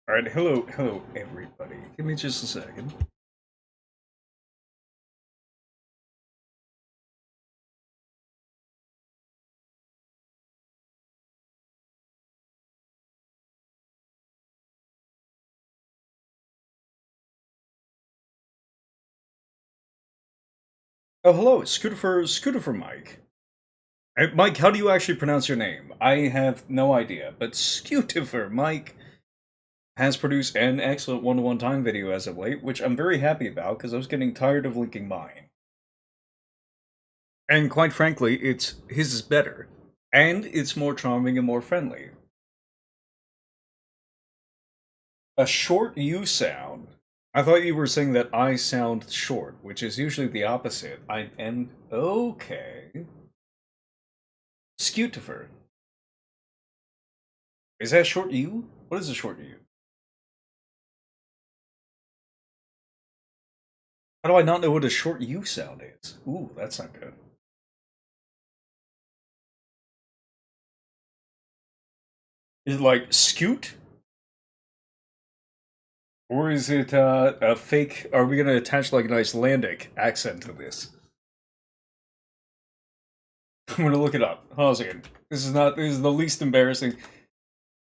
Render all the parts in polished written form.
Alright, hello everybody. Give me just a second. Oh, hello, it's Scooter for Mike. Mike, how do you actually pronounce your name? I have no idea, but Scooter Mike has produced an excellent one-to-one time video as of late, which I'm very happy about because I was getting tired of linking mine. And quite frankly, it's his is better. And it's more charming and more friendly. A short U sound. I thought you were saying that I sound short, which is usually the opposite. I am okay. Scutifer. Is that short U? What is a short U? How do I not know what a short U sound is? Ooh, that's not good. Is it like scoot? Or is it a fake? Are we going to attach like an Icelandic accent to this? I'm going to look it up. Hold on a second. This is the least embarrassing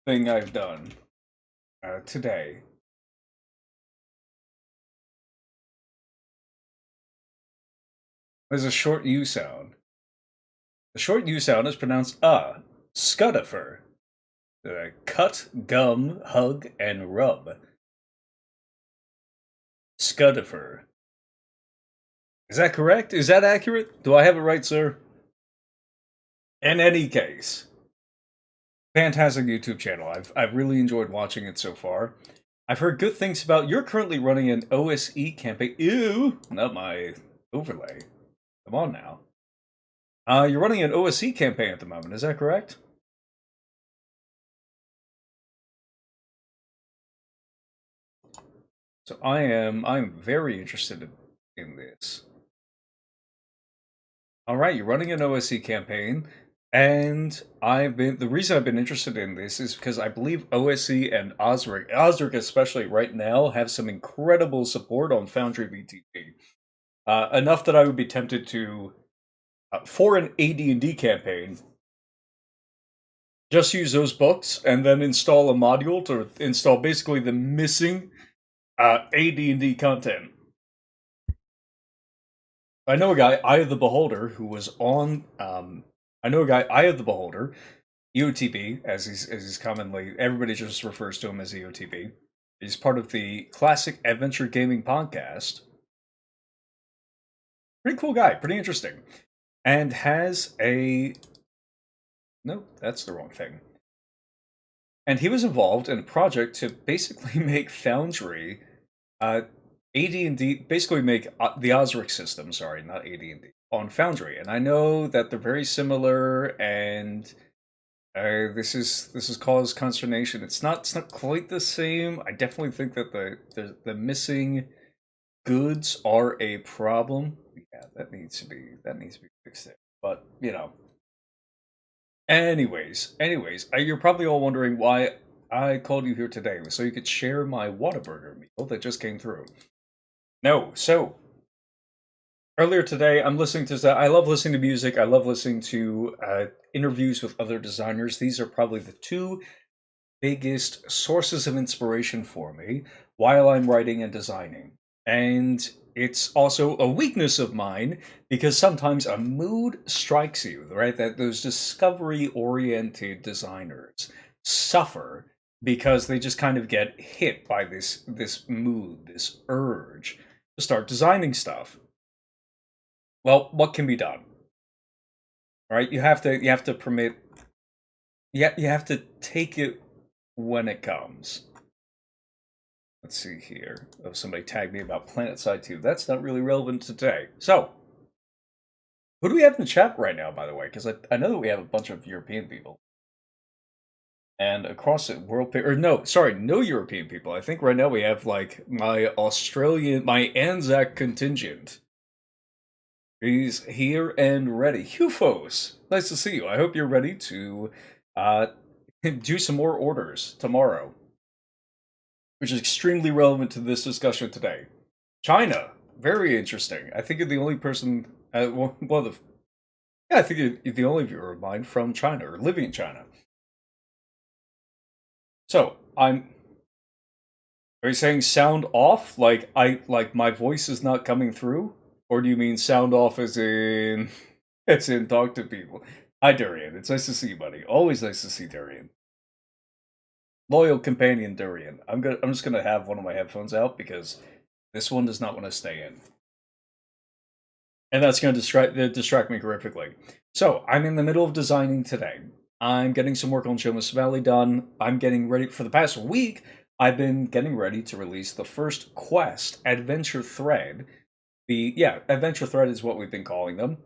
thing I've done today. There's a short U sound. The short U sound is pronounced scuddifer. Cut, gum, hug, and rub. Scuddifer. Is that correct? Is that accurate? Do I have it right, sir? In any case, fantastic YouTube channel. I've really enjoyed watching it so far. I've heard good things about. You're currently running an OSE campaign. Ew, not my overlay. Come on now. You're running an OSE campaign at the moment. Is that correct? So I'm very interested in this. All right, you're running an OSE campaign, and the reason I've been interested in this is because I believe OSE and Osric especially right now, have some incredible support on Foundry VTT. Enough that I would be tempted to, for an AD&D campaign, just use those books and then install a module to install basically the missing AD&D content. I know a guy, Eye of the Beholder, who was on. I know a guy, Eye of the Beholder, EOTB, as he's commonly, everybody just refers to him as EOTB. He's part of the Classic Adventure Gaming Podcast. Pretty cool guy, pretty interesting, and has a. No, that's the wrong thing. And he was involved in a project to basically make Foundry, AD&D, basically make the Osric system, sorry, not AD&D, on Foundry. And I know that they're very similar, and this is caused consternation. It's not quite the same. I definitely think that the missing goods are a problem. Yeah, that needs to be fixed there. But you know, anyways, you're probably all wondering why I called you here today, so you could share my Whataburger meal that just came through. No, so earlier today, I'm listening to. I love listening to music. I love listening to interviews with other designers. These are probably the two biggest sources of inspiration for me while I'm writing and designing. And it's also a weakness of mine because sometimes a mood strikes you, right? That those discovery oriented designers suffer because they just kind of get hit by this mood, this urge to start designing stuff. Well, what can be done? Right? You have to permit. Yeah, you have to take it when it comes. Let's see here. Oh, somebody tagged me about PlanetSide 2. That's not really relevant today. So, who do we have in the chat right now, by the way? Because I know that we have a bunch of European people. And across the world, or no, sorry, no European people. I think right now we have like my Anzac contingent. He's here and ready. Hufos, nice to see you. I hope you're ready to do some more orders tomorrow. which is extremely relevant to this discussion today. China, very interesting. I think you're the only person, I think you're the only viewer of mine from China or living in China. So are you saying sound off? Like my voice is not coming through, or do you mean sound off as in as in talk to people? Hi, Durian. It's nice to see you, buddy. Always nice to see Durian. Loyal companion Durian. I'm just gonna have one of my headphones out because this one does not want to stay in, and that's gonna distract me horrifically. So I'm in the middle of designing today. I'm getting some work on Gelatinous Valley done. I'm getting ready for the past week. I've been getting ready to release the first quest, Adventure Thread. Adventure Thread is what we've been calling them.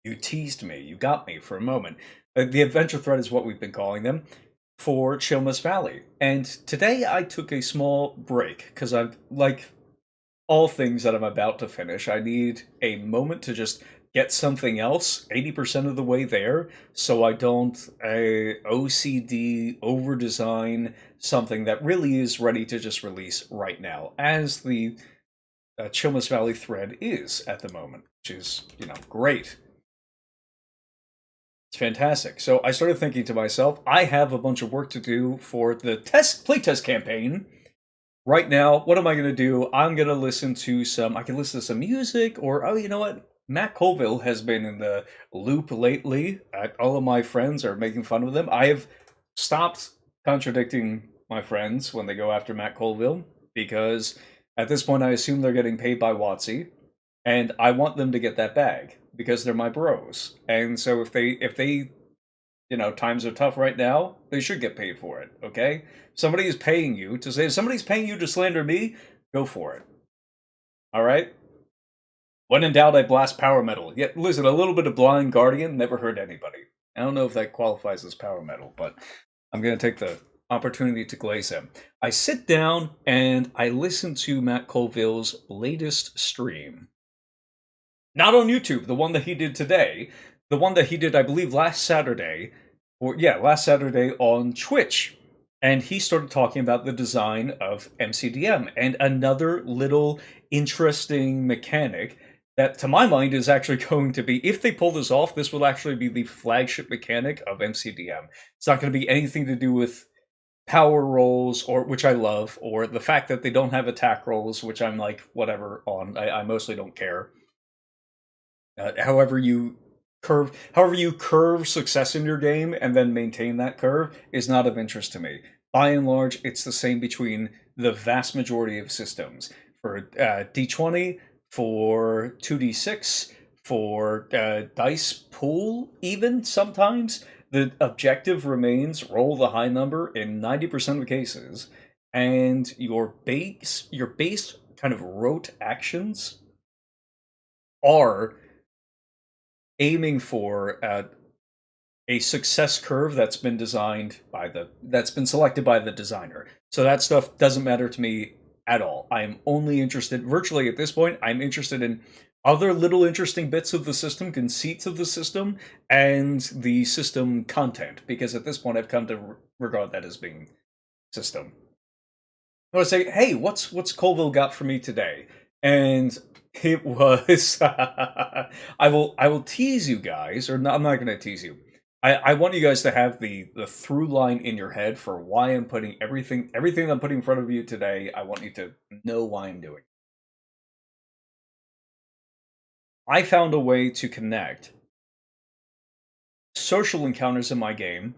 You teased me. You got me for a moment. The Adventure Thread is what we've been calling them for Gelatinous Valley. And today I took a small break because I've, like all things that I'm about to finish, I need a moment to just get something else 80% of the way there so I don't OCD over design something that really is ready to just release right now, as the Gelatinous Valley thread is at the moment, which is, great. It's fantastic. So I started thinking to myself, I have a bunch of work to do for the playtest campaign. Right now, what am I going to do? I'm going to listen to I can listen to some music, or, oh, you know what? Matt Colville has been in the loop lately. All of my friends are making fun of them. I have stopped contradicting my friends when they go after Matt Colville, because at this point I assume they're getting paid by WotC, and I want them to get that bag, because they're my bros. And so if they times are tough right now, they should get paid for it, okay? Somebody is paying you to say, if somebody's paying you to slander me, go for it. Alright? When in doubt, I blast power metal. Yeah, listen, a little bit of Blind Guardian never hurt anybody. I don't know if that qualifies as power metal, but I'm going to take the opportunity to glaze him. I sit down and I listen to Matt Colville's latest stream. Not on YouTube, the one that he did today. The one that he did, I believe, last Saturday. Last Saturday on Twitch. And he started talking about the design of MCDM and another little interesting mechanic that, to my mind, is actually going to be, if they pull this off, this will actually be the flagship mechanic of MCDM. It's not going to be anything to do with power rolls, or which I love, or the fact that they don't have attack rolls, which I'm like, whatever on. I mostly don't care. However you curve success in your game and then maintain that curve is not of interest to me. By and large, it's the same between the vast majority of systems. For D20, for 2d6, for dice pool, even sometimes, the objective remains roll the high number in 90% of the cases, and your base kind of rote actions are aiming for a success curve that's been selected by the designer. So that stuff doesn't matter to me at all. I am only interested, virtually at this point, I'm interested in other little interesting bits of the system, conceits of the system, and the system content, because at this point I've come to regard that as being system. I would say, hey, what's Colville got for me today? And it was I will tease you guys, or no, I'm not going to tease you. I want you guys to have the through line in your head for why I'm putting everything that I'm putting in front of you today. I want you to know why I'm doing. I found a way to connect social encounters in my game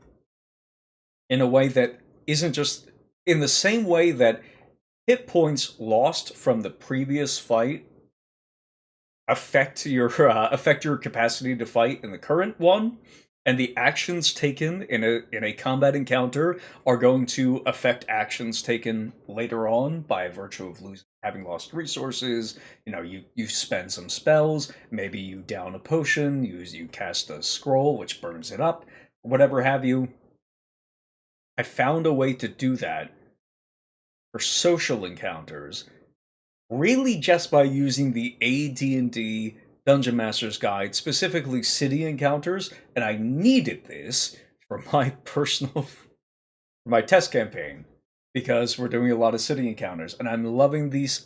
in a way that isn't just in the same way that hit points lost from the previous fight affect your capacity to fight in the current one, and the actions taken in a combat encounter are going to affect actions taken later on by virtue of having lost resources. You spend some spells, maybe you down a potion, you cast a scroll which burns it up, whatever have you. I found a way to do that for social encounters, really just by using the AD&D Dungeon Master's Guide, specifically city encounters, and I needed this for my test campaign. because we're doing a lot of city encounters, and I'm loving these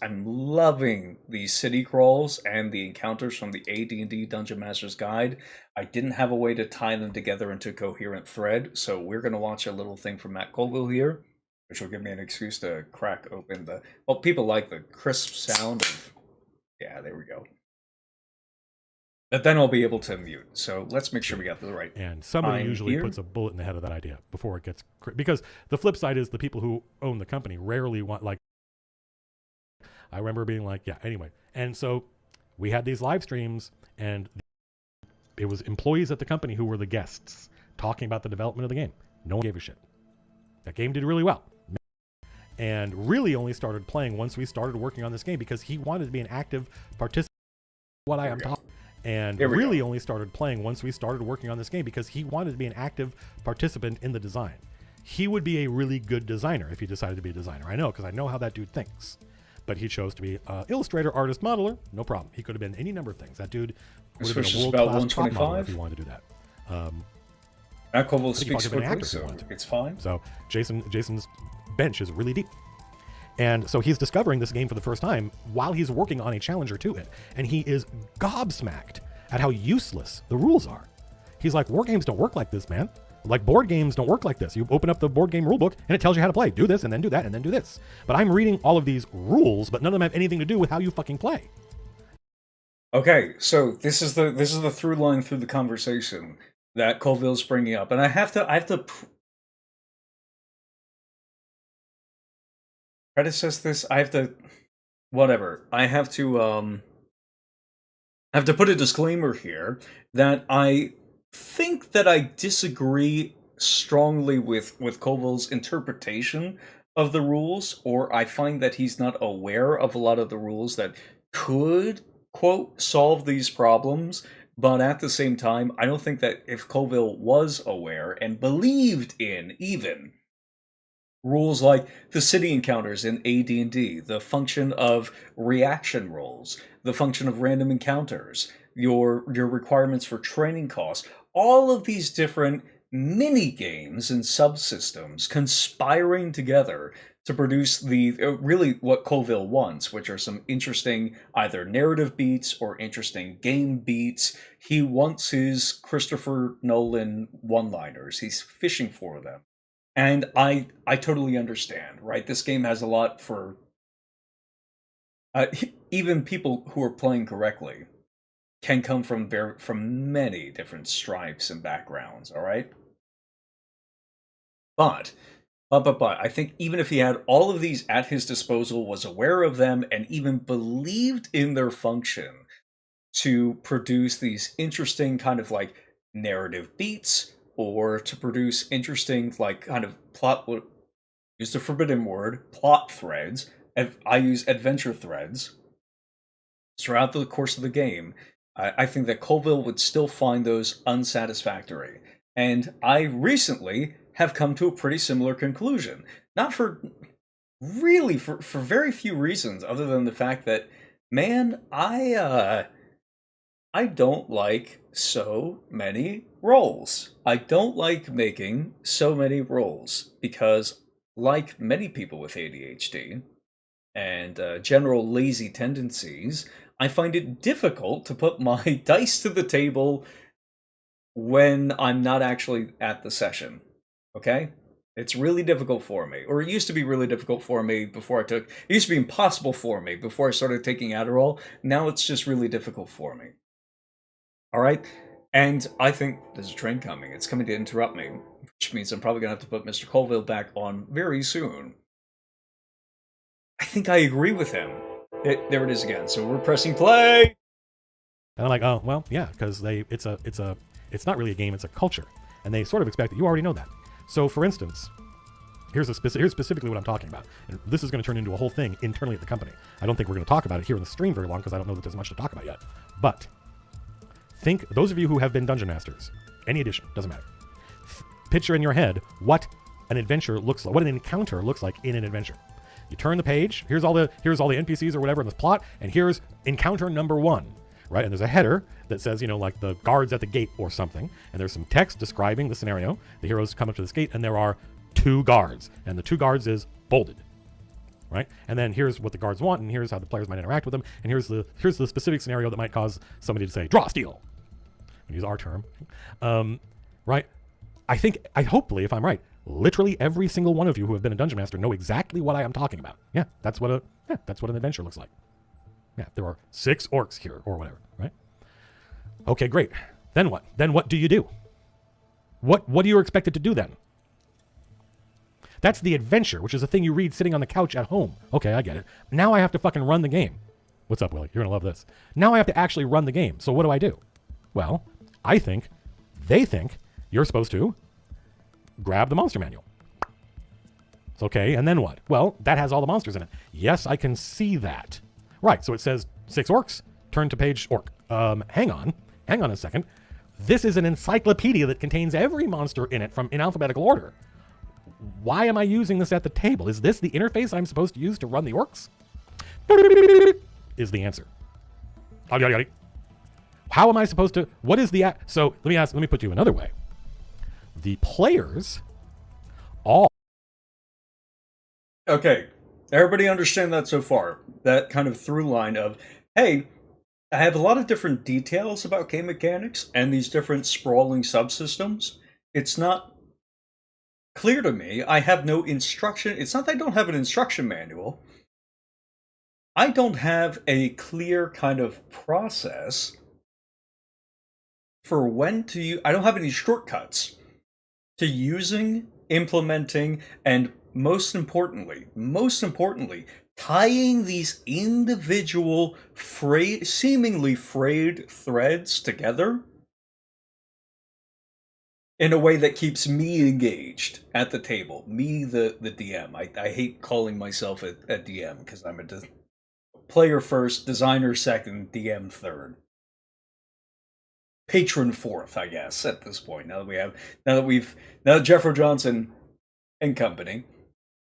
city crawls and the encounters from the AD&D Dungeon Master's Guide. I didn't have a way to tie them together into a coherent thread, so we're going to watch a little thing from Matt Colville here, which will give me an excuse to crack open the... Well, people like the crisp sound of... Yeah, there we go. But then I'll be able to mute. So let's make sure we got the right. And somebody usually puts a bullet in the head of that idea before it gets... Because the flip side is the people who own the company rarely want, like... I remember being like, yeah, anyway. And so we had these live streams, and it was employees at the company who were the guests talking about the development of the game. No one gave a shit. That game did really well. And really only started playing once we started working on this game, because he wanted to be an active participant in what I am talking. And really only started playing once we started working on this game, because he wanted to be an active participant in the design. He would be a really good designer if he decided to be a designer. I know, because I know how that dude thinks. But he chose to be an illustrator, artist, modeler. No problem. He could have been any number of things. That dude would have been a world-class prop modeler if he wanted to do that. Matt Colville speaks quickly, so it's fine. So Jason's bench is really deep. And so he's discovering this game for the first time while he's working on a challenger to it. And he is gobsmacked at how useless the rules are. He's like, war games don't work like this, man. Like, board games don't work like this. You open up the board game rulebook and it tells you how to play. Do this and then do that and then do this. But I'm reading all of these rules, but none of them have anything to do with how you fucking play. Okay, so this is the through line through the conversation that Colville's bringing up, and I have to predecess this. I have to put a disclaimer here that I think that I disagree strongly with Colville's interpretation of the rules, or I find that he's not aware of a lot of the rules that could, quote, solve these problems. But at the same time, I don't think that if Colville was aware and believed in even rules like the city encounters in AD&D, the function of reaction rolls, the function of random encounters, your requirements for training costs, all of these different mini games and subsystems conspiring together to produce the really what Colville wants, which are some interesting either narrative beats or interesting game beats. He wants his Christopher Nolan one-liners. He's fishing for them. And I totally understand, right? This game has a lot for even people who are playing correctly can come from many different stripes and backgrounds, all right? But I think even if he had all of these at his disposal, was aware of them, and even believed in their function to produce these interesting kind of like narrative beats, or to produce interesting like kind of plot, use the forbidden word, plot threads, I use adventure threads throughout the course of the game, I think that Colville would still find those unsatisfactory. And I recently have come to a pretty similar conclusion. Not for very few reasons, other than the fact that, man, I don't like so many rolls. I don't like making so many rolls because, like many people with ADHD and general lazy tendencies, I find it difficult to put my dice to the table when I'm not actually at the session. Okay? It's really difficult for me. Or it used to be really difficult for me before it used to be impossible for me before I started taking Adderall. Now it's just really difficult for me. Alright? And I think there's a train coming. It's coming to interrupt me, which means I'm probably going to have to put Mr. Colville back on very soon. I think I agree with him. There it is again. So we're pressing play! And I'm like, oh, well, yeah, because it's not really a game, it's a culture. And they sort of expect that you already know that. So, for instance, here's specifically what I'm talking about. And this is going to turn into a whole thing internally at the company. I don't think we're going to talk about it here in the stream very long because I don't know that there's much to talk about yet. But think, those of you who have been Dungeon Masters, any edition, doesn't matter. Picture in your head what an adventure looks like, what an encounter looks like in an adventure. You turn the page, here's all the NPCs or whatever in this plot, and here's encounter number 1. Right, and there's a header that says, you know, like the guards at the gate or something, and there's some text describing the scenario. The heroes come up to this gate, and there are 2 guards, and the 2 guards is bolded, right? And then here's what the guards want, and here's how the players might interact with them, and here's the specific scenario that might cause somebody to say, draw, steal. Use our term, right? Hopefully, if I'm right, literally every single one of you who have been a dungeon master know exactly what I am talking about. Yeah, that's what an adventure looks like. Yeah, there are 6 orcs here, or whatever, right? Okay, great. Then what? Then what do you do? What are you expected to do then? That's the adventure, which is a thing you read sitting on the couch at home. Okay, I get it. Now I have to fucking run the game. What's up, Willie? You're gonna love this. Now I have to actually run the game. So what do? Well, they think you're supposed to grab the monster manual. It's okay, and then what? Well, that has all the monsters in it. Yes, I can see that. Right, so it says 6 orcs, turn to page orc. Hang on a second. This is an encyclopedia that contains every monster in it in alphabetical order. Why am I using this at the table? Is this the interface I'm supposed to use to run the orcs? Is the answer. How am I supposed to, what is the, so let me put you another way. The players all. Okay, everybody understand that so far? That kind of through line of, hey, I have a lot of different details about game mechanics and these different sprawling subsystems. It's not clear to me. I have no instruction. It's not that I don't have an instruction manual. I don't have a clear kind of process for when to use. I don't have any shortcuts to using, implementing, and most importantly, tying these individual seemingly frayed threads together in a way that keeps me engaged at the table. Me, the DM. I hate calling myself a DM because I'm a player first, designer second, DM third. Patron fourth, I guess, at this point. Now that Jeffro Johnson and company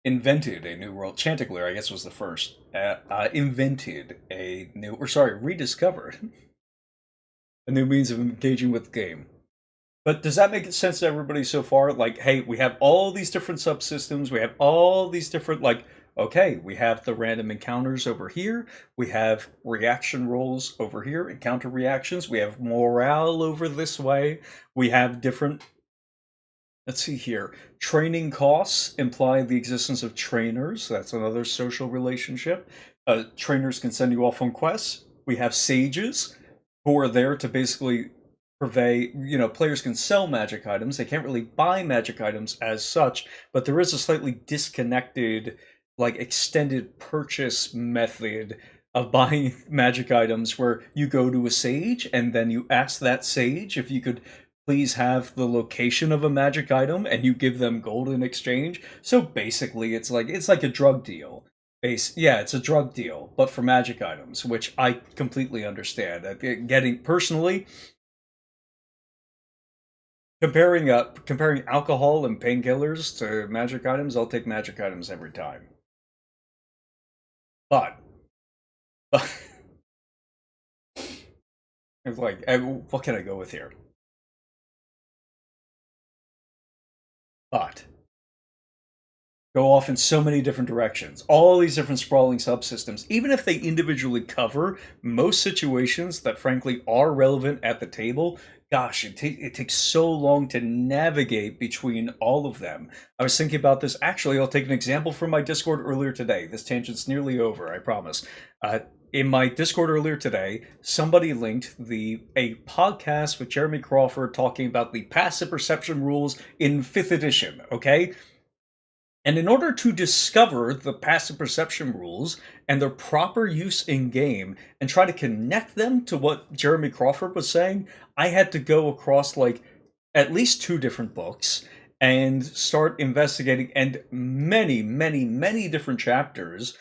invented a new world. Chanticleer, I guess, was the first. Rediscovered a new means of engaging with the game. But does that make sense to everybody so far? Like, hey, we have all these different subsystems. We have all these different, okay, we have the random encounters over here. We have reaction rolls over here, encounter reactions. We have morale over this way. We have different, let's see here. Training costs imply the existence of trainers. That's another social relationship. Trainers can send you off on quests. We have sages who are there to basically players can sell magic items. They can't really buy magic items as such, but there is a slightly disconnected, extended purchase method of buying magic items where you go to a sage and then you ask that sage if you could please have the location of a magic item and you give them gold in exchange. So basically it's like a drug deal. It's a drug deal, but for magic items, which I completely understand. Personally, comparing alcohol and painkillers to magic items, I'll take magic items every time. But it's what can I go with here? But go off in so many different directions. All these different sprawling subsystems, even if they individually cover most situations that frankly are relevant at the table, gosh, it takes so long to navigate between all of them. I was thinking about this. Actually, I'll take an example from my Discord earlier today. This tangent's nearly over, I promise. In my Discord earlier today, somebody linked a podcast with Jeremy Crawford talking about the passive perception rules in 5th edition, okay? And in order to discover the passive perception rules and their proper use in game and try to connect them to what Jeremy Crawford was saying, I had to go across at least 2 different books and start investigating, and many, many, many different chapters,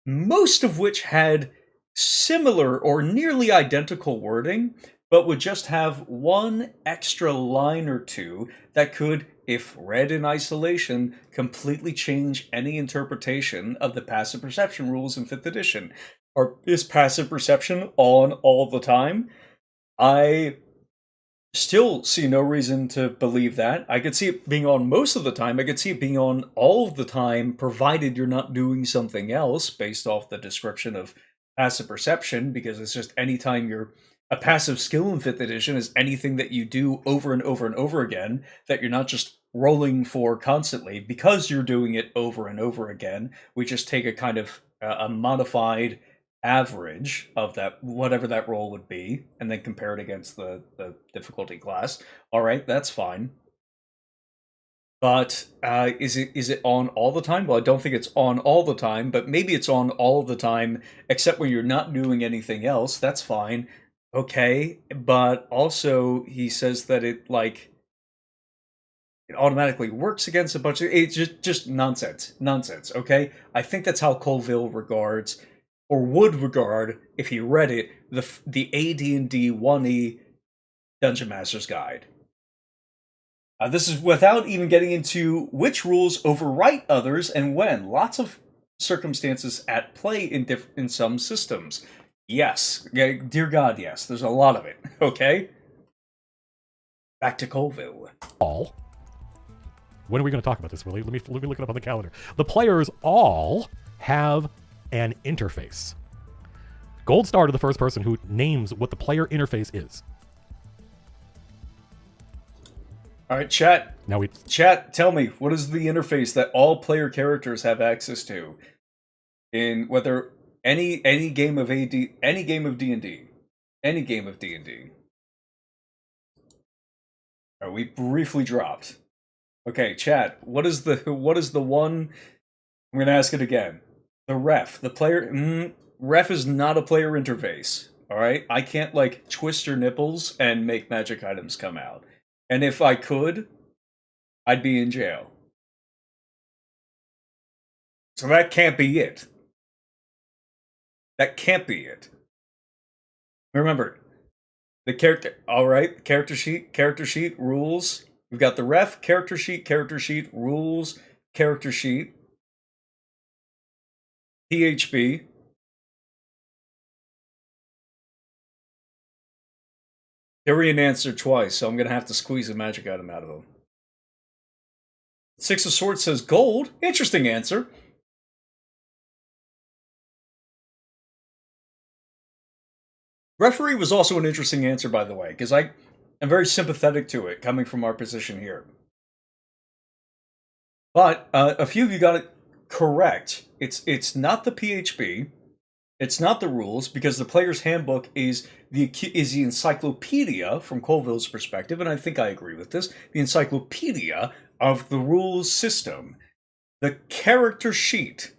most of which had similar or nearly identical wording, but would just have one extra line or two that could, if read in isolation, completely change any interpretation of the passive perception rules in 5th edition. Or is passive perception on all the time? I Still see no reason to believe that. I could see it being on most of the time. I could see it being on all of the time, provided you're not doing something else based off the description of passive perception, because it's just anytime you're a passive skill in 5th edition is anything that you do over and over and over again that you're not just rolling for constantly. Because you're doing it over and over again, we just take a kind of a modified average of that, whatever that roll would be, and then compare it against the difficulty class. All right, that's fine. But is it on all the time? Well, I don't think it's on all the time, but maybe it's on all the time, except when you're not doing anything else. That's fine. Okay, but also he says that it automatically works against a bunch of it's just nonsense. Okay, I think that's how Colville regards, or would regard if he read it, the AD&D 1E Dungeon Master's Guide. This is without even getting into which rules overwrite others and when. Lots of circumstances at play in some systems. Yes, dear God, yes. There's a lot of it. Okay. Back to Colville. All. When are we going to talk about this, Willie? Let me look it up on the calendar. The players all have an interface. Gold star to the first person who names what the player interface is. All right, chat. Now chat. Tell me, what is the interface that all player characters have access to in whether any game of D&D, any game of D&D. Oh, we briefly dropped. Okay, chat. What is the one? I'm gonna ask it again. The ref, the player. Ref is not a player interface. All right, I can't twist your nipples and make magic items come out. And if I could, I'd be in jail. So that can't be it. That can't be it. Remember, the character. All right, character sheet, rules. We've got the ref, character sheet, rules, character sheet, PHB. Tyrion answered twice, so I'm going to have to squeeze a magic item out of him. Six of Swords says gold. Interesting answer. Referee was also an interesting answer, by the way, because I am very sympathetic to it, coming from our position here. But a few of you got it correct. It's not the PHB. It's not the rules, because the player's handbook is the encyclopedia from Colville's perspective, and I think I agree with this, the encyclopedia of the rules system. The character sheet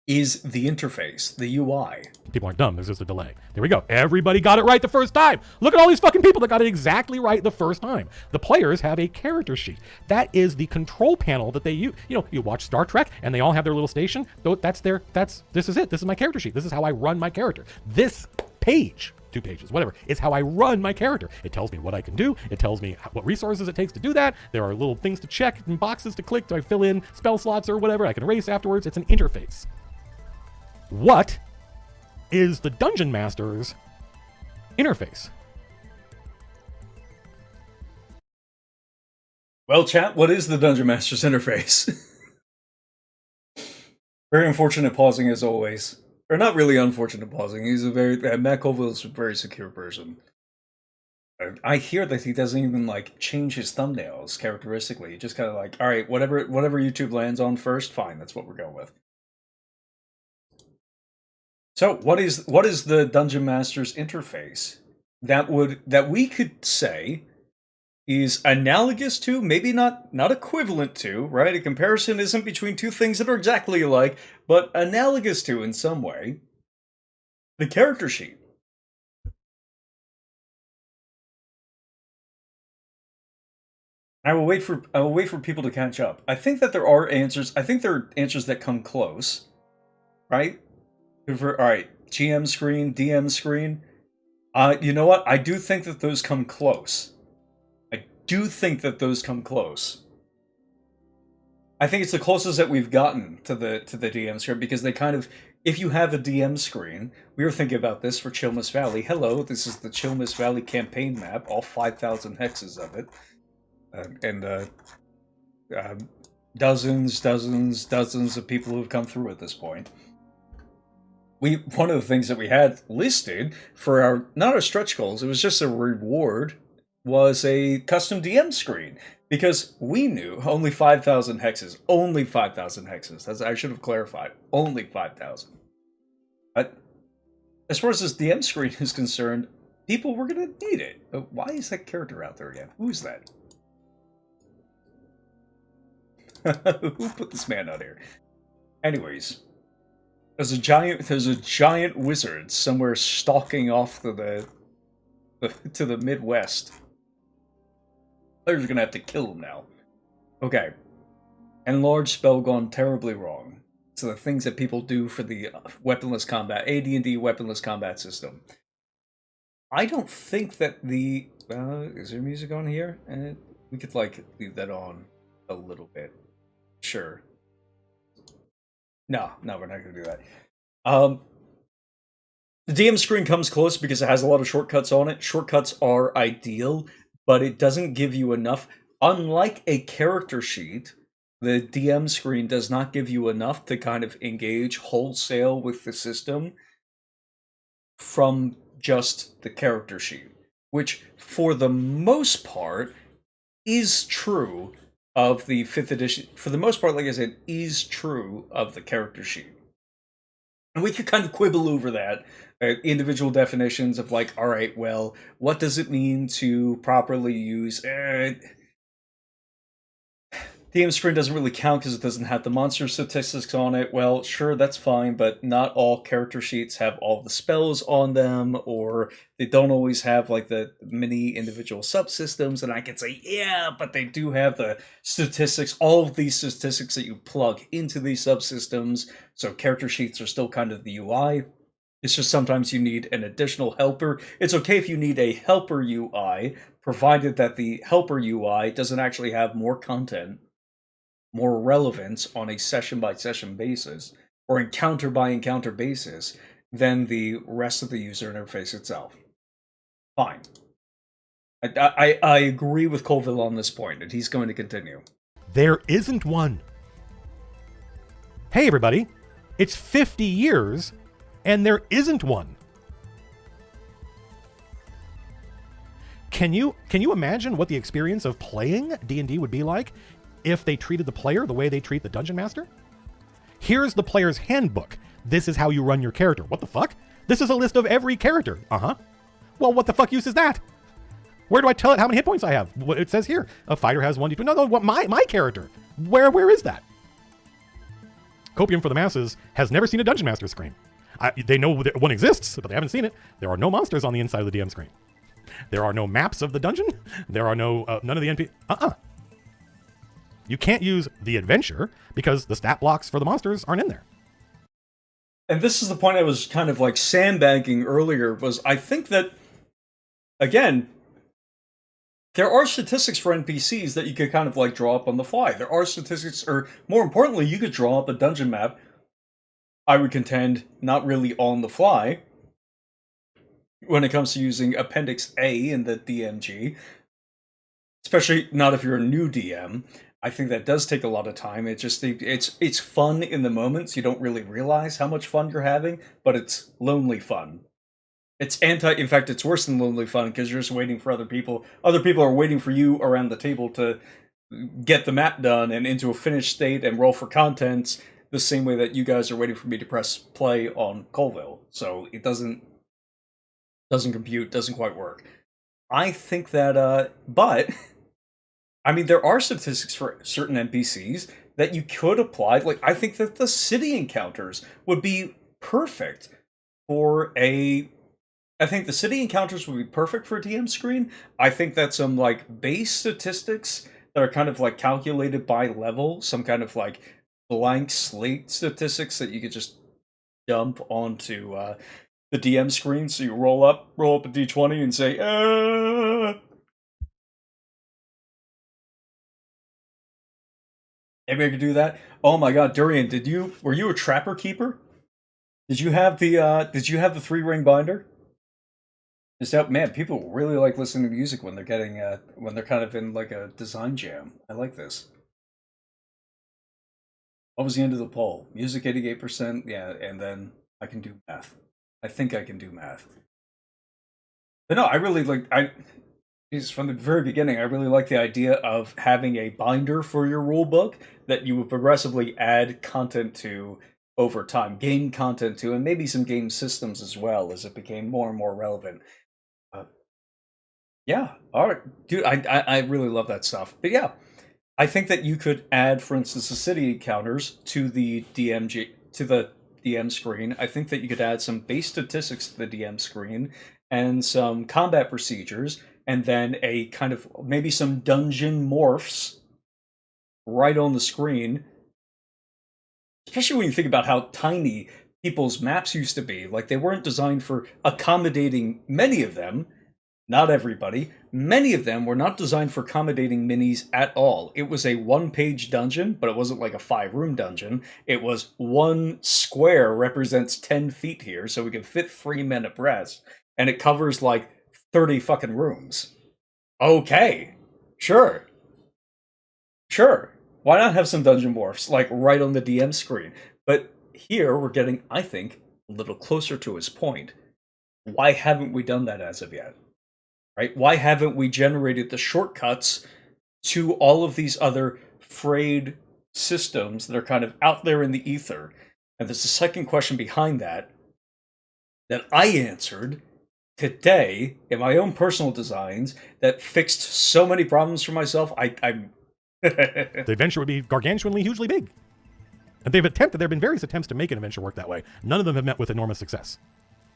is the interface, the UI. People aren't dumb, there's just a delay. There we go. Everybody got it right the first time. Look at all these fucking people that got it exactly right the first time. The players have a character sheet. That is the control panel that they use. You know, you watch Star Trek and they all have their little station. This is it. This is my character sheet. This is how I run my character. This page, 2 pages, whatever, is how I run my character. It tells me what I can do. It tells me what resources it takes to do that. There are little things to check and boxes to click. Do I fill in spell slots or whatever? I can erase afterwards. It's an interface. What is the Dungeon Master's interface? Well, chat, what is the Dungeon Master's interface? Very unfortunate pausing as always. Or not really unfortunate pausing. He's Matt Colville's a very secure person. I hear that he doesn't even change his thumbnails characteristically. He just kind of all right, whatever YouTube lands on first, fine, that's what we're going with. So what is the Dungeon Master's interface that we could say is analogous to, maybe not equivalent to, right? A comparison isn't between two things that are exactly alike, but analogous to in some way, the character sheet. I will wait for people to catch up. I think that there are answers. I think there are answers that come close, right? All right, GM screen, DM screen. You know what? I do think that those come close. I think it's the closest that we've gotten to the DM screen, because they kind of if you have a DM screen, we were thinking about this for Chilmus Valley. Hello, this is the Chilmus Valley campaign map, all 5,000 hexes of it. Dozens of people who have come through at this point. One of the things that we had listed for our, not our stretch goals, it was just a reward, was a custom DM screen. Because we knew only 5,000 hexes. Only 5,000 hexes. I should have clarified. Only 5,000. But as far as this DM screen is concerned, people were going to need it. But why is that character out there again? Who's that? Who put this man out here? Anyways, there's a giant wizard somewhere stalking off to the Midwest. Players are gonna have to kill him now. Okay. Enlarged spell gone terribly wrong. So the things that people do for the weaponless combat, AD&D weaponless combat system. I don't think that the is there music on here? We could like leave that on a little bit. Sure. No, we're not gonna do that. The DM screen comes close because it has a lot of shortcuts on it. Shortcuts are ideal, but it doesn't give you enough. Unlike a character sheet, the DM screen does not give you enough to kind of engage wholesale with the system from just the character sheet, which for the most part is true of the 5th edition. For the most part, like I said, is true of the character sheet. And we could kind of quibble over that. Individual definitions of like, all right, well, what does it mean to properly use... DM screen doesn't really count because it doesn't have the monster statistics on it. Well, sure, that's fine, but not all character sheets have all the spells on them, or they don't always have like the many individual subsystems, and I could say, yeah, but they do have the statistics, all of these statistics that you plug into these subsystems, so character sheets are still kind of the UI. It's just sometimes you need an additional helper. It's okay if you need a helper UI, provided that the helper UI doesn't actually have more content, more relevance on a session-by-session basis, or encounter-by-encounter basis, than the rest of the user interface itself. Fine. I agree with Colville on this point, and he's going to continue. There isn't one. Hey, everybody. It's 50 years, and there isn't one. Can you imagine what the experience of playing D&D would be like if they treated the player the way they treat the Dungeon Master? Here's the player's handbook. This is how you run your character. What the fuck? This is a list of every character. Uh-huh. Well, what the fuck use is that? Where do I tell it how many hit points I have? What it says here. A fighter has 1d2. No, what my character. Where is that? Copium for the Masses has never seen a Dungeon Master screen. They know that one exists, but they haven't seen it. There are no monsters on the inside of the DM screen. There are no maps of the dungeon. There are no none of the NP. You can't use the adventure because the stat blocks for the monsters aren't in there. And this is the point I was kind of like sandbagging earlier, was I think that, again, there are statistics for NPCs that you could kind of like draw up on the fly. There are statistics, or more importantly, you could draw up a dungeon map, I would contend, not really on the fly, when it comes to using Appendix A in the DMG, especially not if you're a new DM. I think that does take a lot of time. It's fun in the moments. You don't really realize how much fun you're having, but it's lonely fun. In fact, it's worse than lonely fun because you're just waiting for other people. Other people are waiting for you around the table to get the map done and into a finished state and roll for contents the same way that you guys are waiting for me to press play on Colville. So it doesn't compute, doesn't quite work. I think that, but... I mean, there are statistics for certain NPCs that you could apply. Like, I think that the city encounters would be perfect for I think the city encounters would be perfect for a DM screen. I think that some, like, base statistics that are kind of, like, calculated by level, some kind of, like, blank slate statistics that you could just dump onto the DM screen. So you roll up a d20 and say, Maybe I could do that. Oh my god, Durian, were you a trapper keeper? Did you have the 3-ring binder? Just out, man. People really like listening to music when they're getting when they're kind of in like a design jam. I like this. What was the end of the poll? Music 88%. Yeah, and then I can do math. I think I can do math. But no, I really like from the very beginning. I really like the idea of having a binder for your rule book that you would progressively add content to over time, game content to, and maybe some game systems as well as it became more and more relevant. Yeah, all right, dude. I really love that stuff. But yeah, I think that you could add, for instance, the city encounters to the DM screen. I think that you could add some base statistics to the DM screen and some combat procedures, and then a kind of maybe some dungeon morphs right on the screen. Especially when you think about how tiny people's maps used to be. Like, they weren't designed for accommodating many of them. Not everybody. Many of them were not designed for accommodating minis at all. It was a one-page dungeon, but it wasn't like a 5-room dungeon. It was one square represents 10 feet here, so we can fit 3 men abreast, and it covers like 30 fucking rooms. Okay, sure. Sure. Why not have some dungeon morphs, like, right on the DM screen? But here, we're getting, I think, a little closer to his point. Why haven't we done that as of yet? Right? Why haven't we generated the shortcuts to all of these other frayed systems that are kind of out there in the ether? And there's a second question behind that I answered today in my own personal designs that fixed so many problems for myself. I'm The adventure would be gargantuanly, hugely big. And there have been various attempts to make an adventure work that way. None of them have met with enormous success,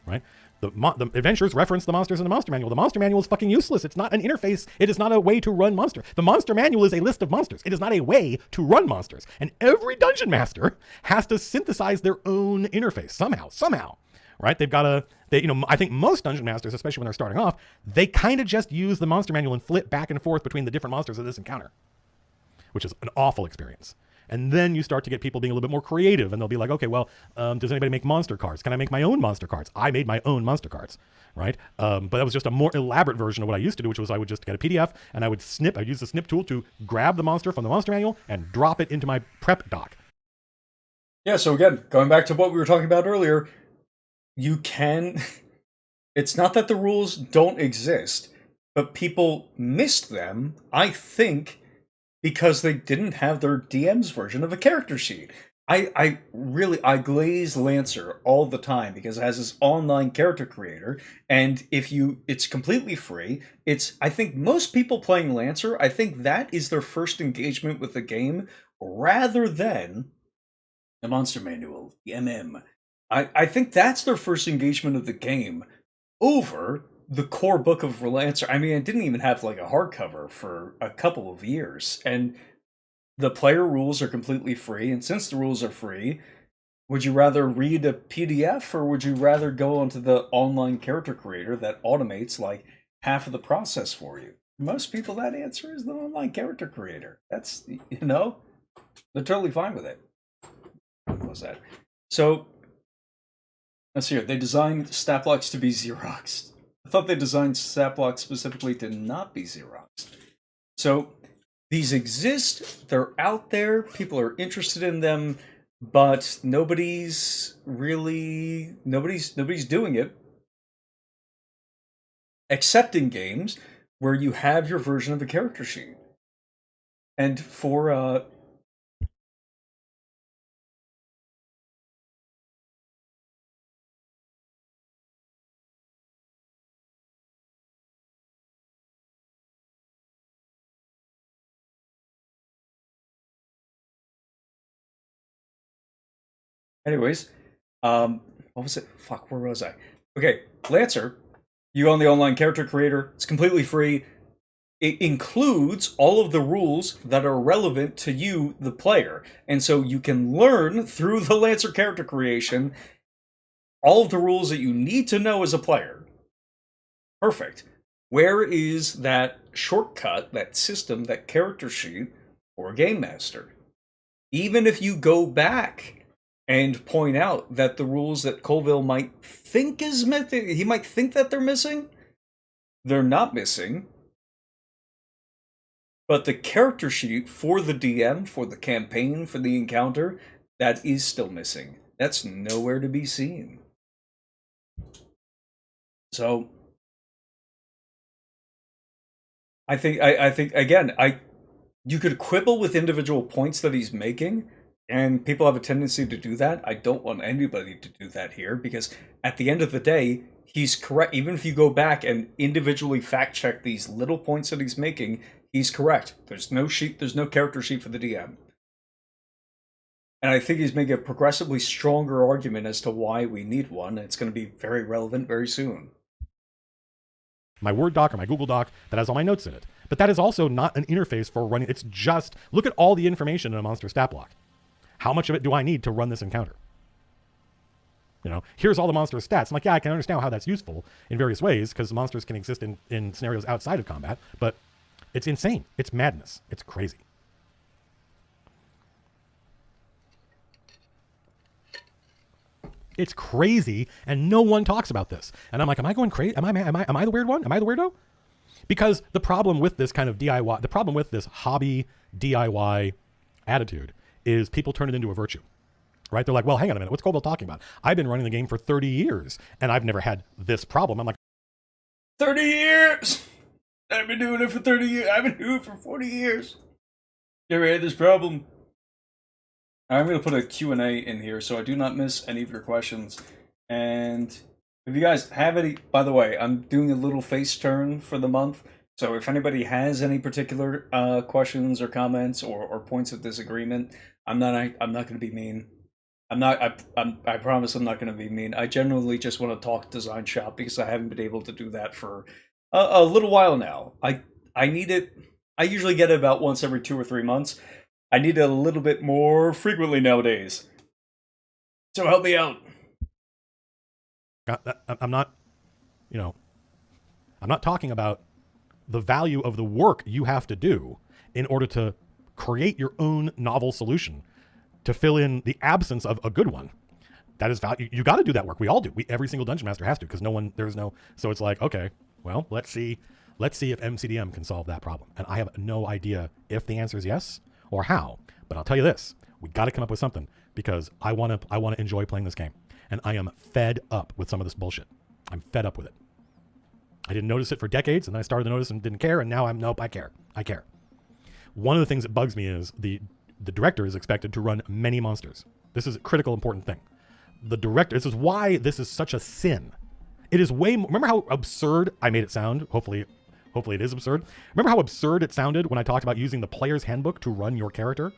right? The adventures reference the monsters in the monster manual. The monster manual is fucking useless. It's not an interface. It is not a way to run monster. The monster manual is a list of monsters. It is not a way to run monsters. And every dungeon master has to synthesize their own interface somehow, right? They've got to, I think most dungeon masters, especially when they're starting off, they kind of just use the monster manual and flip back and forth between the different monsters of this encounter, which is an awful experience. And then you start to get people being a little bit more creative, and they'll be like, okay, well, does anybody make monster cards? Can I make my own monster cards? I made my own monster cards, right? But that was just a more elaborate version of what I used to do, which was I would just get a PDF, and I'd use the snip tool to grab the monster from the monster manual and drop it into my prep doc. Yeah, so again, going back to what we were talking about earlier, you can... It's not that the rules don't exist, but people missed them, I think, because they didn't have their DM's version of a character sheet. I glaze Lancer all the time because it has this online character creator, and it's completely free. I think most people playing Lancer, I think that is their first engagement with the game rather than the monster manual, the MM. I think that's their first engagement of the game over the core book of Lancer. I mean, it didn't even have like a hardcover for a couple of years, and the player rules are completely free. And since the rules are free, would you rather read a PDF or would you rather go onto the online character creator that automates like half of the process for you? Most people, that answer is the online character creator. That's, they're totally fine with it. What was that? So let's see here. They designed stat blocks to be Xeroxed. I thought they designed stat blocks specifically to not be Xeroxed. So these exist, they're out there, people are interested in them, but nobody's doing it. Except in games where you have your version of a character sheet. And for anyways, what was it? Fuck, where was I? Okay, Lancer, you own the online character creator. It's completely free. It includes all of the rules that are relevant to you, the player. And so you can learn through the Lancer character creation all of the rules that you need to know as a player. Perfect. Where is that shortcut, that system, that character sheet for a game master? Even if you go back and point out that the rules that Colville might think is missing, he might think that they're missing, they're not missing. But the character sheet for the DM, for the campaign, for the encounter, that is still missing. That's nowhere to be seen. So I think again, you could quibble with individual points that he's making, and people have a tendency to do that. I don't want anybody to do that here, because at the end of the day, he's correct. Even if you go back and individually fact check these little points that he's making, he's correct. There's no sheet, there's no character sheet for the DM. And I think he's making a progressively stronger argument as to why we need one. It's going to be very relevant very soon. My Word doc or my Google doc that has all my notes in it. But that is also not an interface for running. It's just, look at all the information in a monster stat block. How much of it do I need to run this encounter? You know, here's all the monster stats. I'm like, yeah, I can understand how that's useful in various ways, because monsters can exist in scenarios outside of combat, but it's insane. It's madness. It's crazy. It's crazy, and no one talks about this. And I'm like, am I going crazy? Am I the weird one? Am I the weirdo? Because the problem with this kind of DIY, the problem with this hobby DIY attitude is people turn it into a virtue, right? They're like, well, hang on a minute. What's Colville talking about? I've been running the game for 30 years, and I've never had this problem. I'm like, 30 years! I've been doing it for 30 years. I've been doing it for 40 years. Never had this problem. I'm going to put a Q&A in here so I do not miss any of your questions. And if you guys have any, by the way, I'm doing a little face turn for the month. So if anybody has any particular questions or comments or points of disagreement, I'm not going to be mean. I promise I'm not going to be mean. I genuinely just want to talk design shop because I haven't been able to do that for a little while now. I need it. I usually get it about once every 2 or 3 months. I need it a little bit more frequently nowadays. So help me out. I'm not talking about the value of the work you have to do in order to create your own novel solution to fill in the absence of a good one. That is value. You got to do that work. We all do. Every single dungeon master has to, because so it's like, okay, well, let's see if MCDM can solve that problem. And I have no idea if the answer is yes or how, but I'll tell you this, we got to come up with something, because I want to enjoy playing this game. And I am fed up with some of this bullshit. I'm fed up with it. I didn't notice it for decades, and then I started to notice and didn't care, and now nope, I care. I care. One of the things that bugs me is the director is expected to run many monsters. This is a critical, important thing. The director, this is why this is such a sin. It is way more, remember how absurd I made it sound? Hopefully it is absurd. Remember how absurd it sounded when I talked about using the player's handbook to run your character?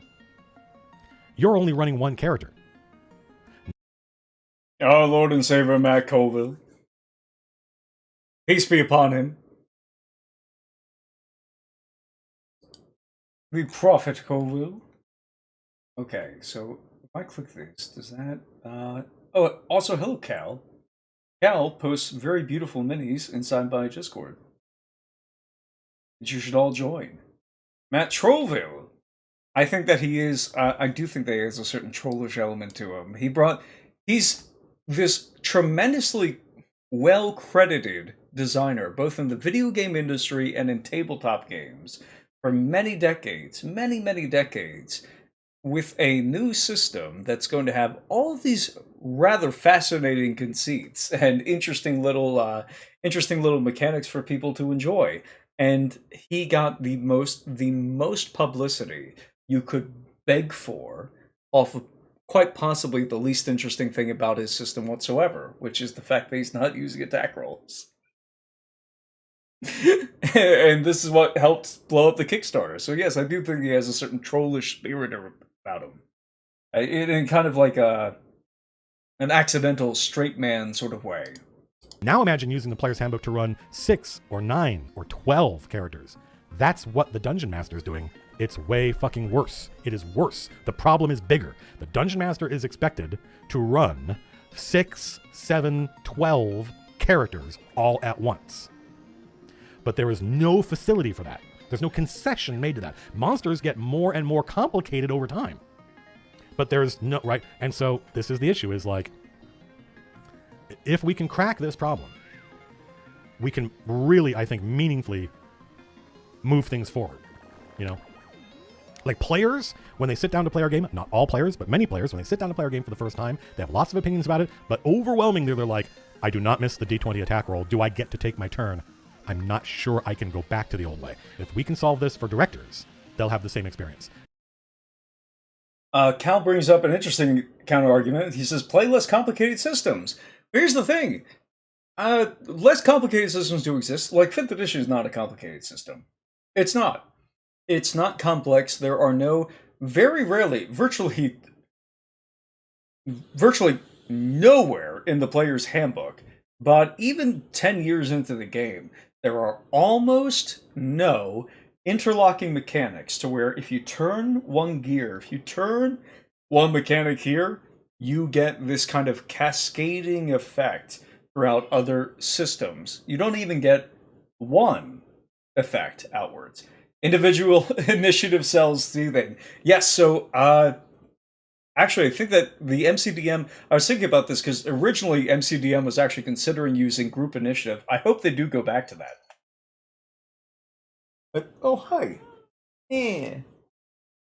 You're only running one character. Our Lord and Savior Matt Colville, peace be upon him. The Prophet Colville. Okay, so if I click this, does that... Oh, also, hello, Cal. Cal posts very beautiful minis inside my Discord, that you should all join. Matt Trollville. I think that he is... I do think that he has a certain trollish element to him. He's this tremendously well-credited designer, both in the video game industry and in tabletop games, for many decades, many decades, with a new system that's going to have all of these rather fascinating conceits and interesting little mechanics for people to enjoy. And he got the most publicity you could beg for off of quite possibly the least interesting thing about his system whatsoever, which is the fact that he's not using attack rolls. And this is what helped blow up the Kickstarter. So yes, I do think he has a certain trollish spirit about him. In kind of like an accidental straight man sort of way. Now imagine using the player's handbook to run 6 or 9 or 12 characters. That's what the Dungeon Master is doing. It's way fucking worse. It is worse. The problem is bigger. The Dungeon Master is expected to run 6, 7, 12 characters all at once. But there is no facility for that. There's no concession made to that. Monsters get more and more complicated over time. But there's no right, and so this is the issue: is like, if we can crack this problem, we can really, I think, meaningfully move things forward. You know, like players, when they sit down to play our game, not all players, but many players, when they sit down to play our game for the first time, they have lots of opinions about it, but overwhelmingly they're like, I do not miss the D20 attack roll. Do I get to take my turn? I'm not sure I can go back to the old way. If we can solve this for directors, they'll have the same experience. Cal brings up an interesting counter argument. He says, play less complicated systems. Here's the thing. Less complicated systems do exist. Like, 5th edition is not a complicated system. It's not. It's not complex. There are no, very rarely, virtually nowhere in the player's handbook, but even 10 years into the game, there are almost no interlocking mechanics to where if you turn one gear, if you turn one mechanic here, you get this kind of cascading effect throughout other systems. You don't even get one effect outwards. Individual initiative cells soothing. Yes, so actually I think that the MCDM, I was thinking about this because originally MCDM was actually considering using group initiative. I hope they do go back to that. But, oh, hi.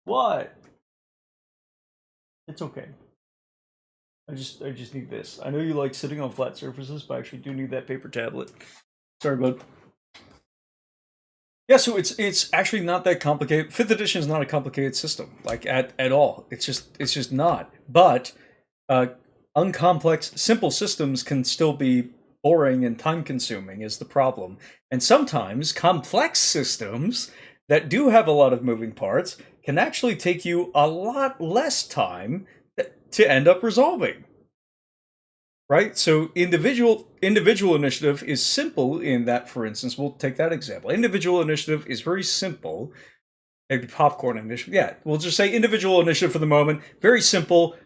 What? It's okay. I just need this. I know you like sitting on flat surfaces, but I actually do need that paper tablet. Sorry, bud. Yeah, so it's actually not that complicated. 5th edition is not a complicated system, like at all. It's just not. But uncomplex, simple systems can still be boring and time-consuming is the problem. And sometimes complex systems that do have a lot of moving parts can actually take you a lot less time to end up resolving. Right? So individual initiative is simple in that, for instance, we'll take that example. Individual initiative is very simple. Maybe popcorn initiative. Yeah, we'll just say individual initiative for the moment. Very simple.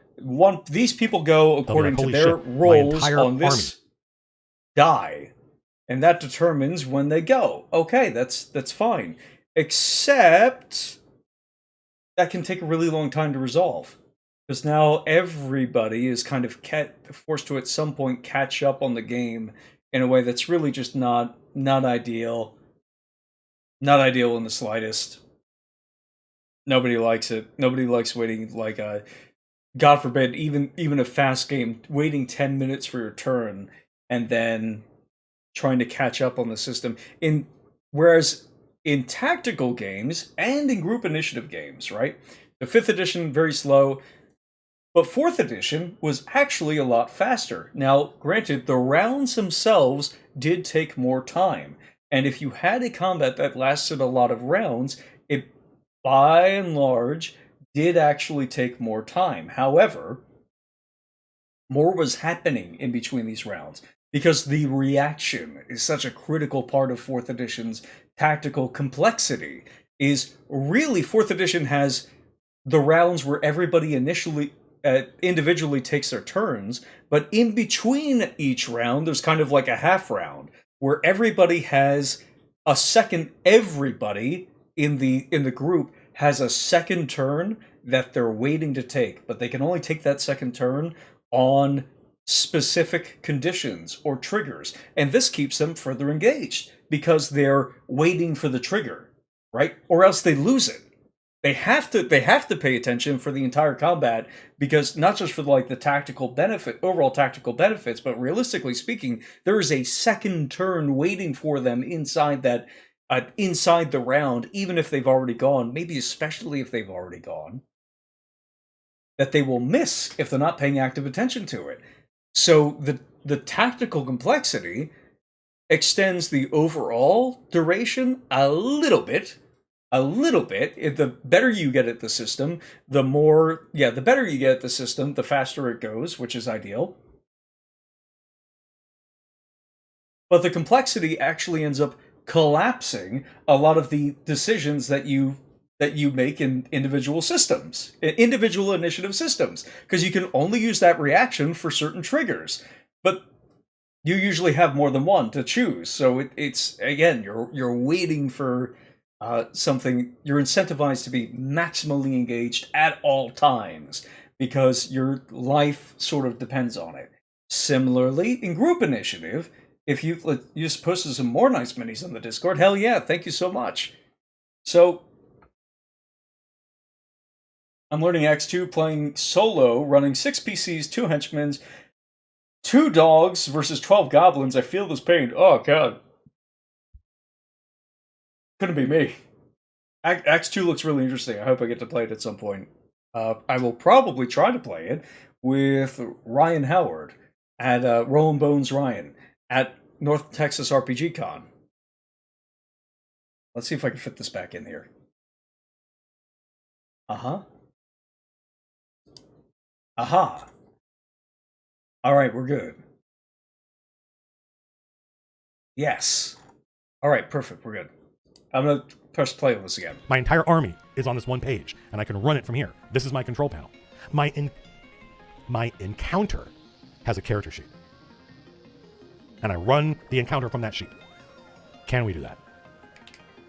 These people go according to their roles on this die, and that determines when they go. Okay, that's fine. Except that can take a really long time to resolve. Because now everybody is kind of forced to at some point catch up on the game in a way that's really just not ideal. Not ideal in the slightest. Nobody likes it. Nobody likes waiting, like, God forbid, even a fast game, waiting 10 minutes for your turn and then trying to catch up on the system. Whereas in tactical games and in group initiative games, right? The 5th edition, very slow. But 4th edition was actually a lot faster. Now, granted, the rounds themselves did take more time. And if you had a combat that lasted a lot of rounds, it, by and large, did actually take more time. However, more was happening in between these rounds, because the reaction is such a critical part of 4th edition's tactical complexity. Is really 4th edition has the rounds where everybody individually takes their turns, but in between each round, there's kind of like a half round where everybody has a second. Everybody in the group has a second turn that they're waiting to take, but they can only take that second turn on specific conditions or triggers, and this keeps them further engaged because they're waiting for the trigger, right? Or else they lose it. They have to pay attention for the entire combat, because not just for like the tactical benefit, overall tactical benefits, but realistically speaking, there is a second turn waiting for them inside that inside the round, even if they've already gone, maybe especially if they've already gone, that they will miss if they're not paying active attention to it. So the tactical complexity extends the overall duration a little bit. The better you get at the system, the better you get at the system, the faster it goes, which is ideal. But the complexity actually ends up collapsing a lot of the decisions that you make in individual systems, individual initiative systems, because you can only use that reaction for certain triggers. But you usually have more than one to choose, so it's again, you're waiting for something. You're incentivized to be maximally engaged at all times, because your life sort of depends on it. Similarly, in group initiative, if you just posted some more nice minis on the Discord, hell yeah, thank you so much. So, I'm learning X2, playing solo, running 6 PCs, 2 henchmen, 2 dogs versus 12 goblins. I feel this pain. Oh, God. Couldn't be me. X2 looks really interesting. I hope I get to play it at some point. I will probably try to play it with Ryan Howard at Rollin' Bones Ryan at North Texas RPG Con. Let's see if I can fit this back in here. Uh-huh. Aha. Alright, we're good. Yes. Alright, perfect, we're good. I'm gonna press play on this again. My entire army is on this one page, and I can run it from here. This is my control panel. My encounter has a character sheet. And I run the encounter from that sheet. Can we do that?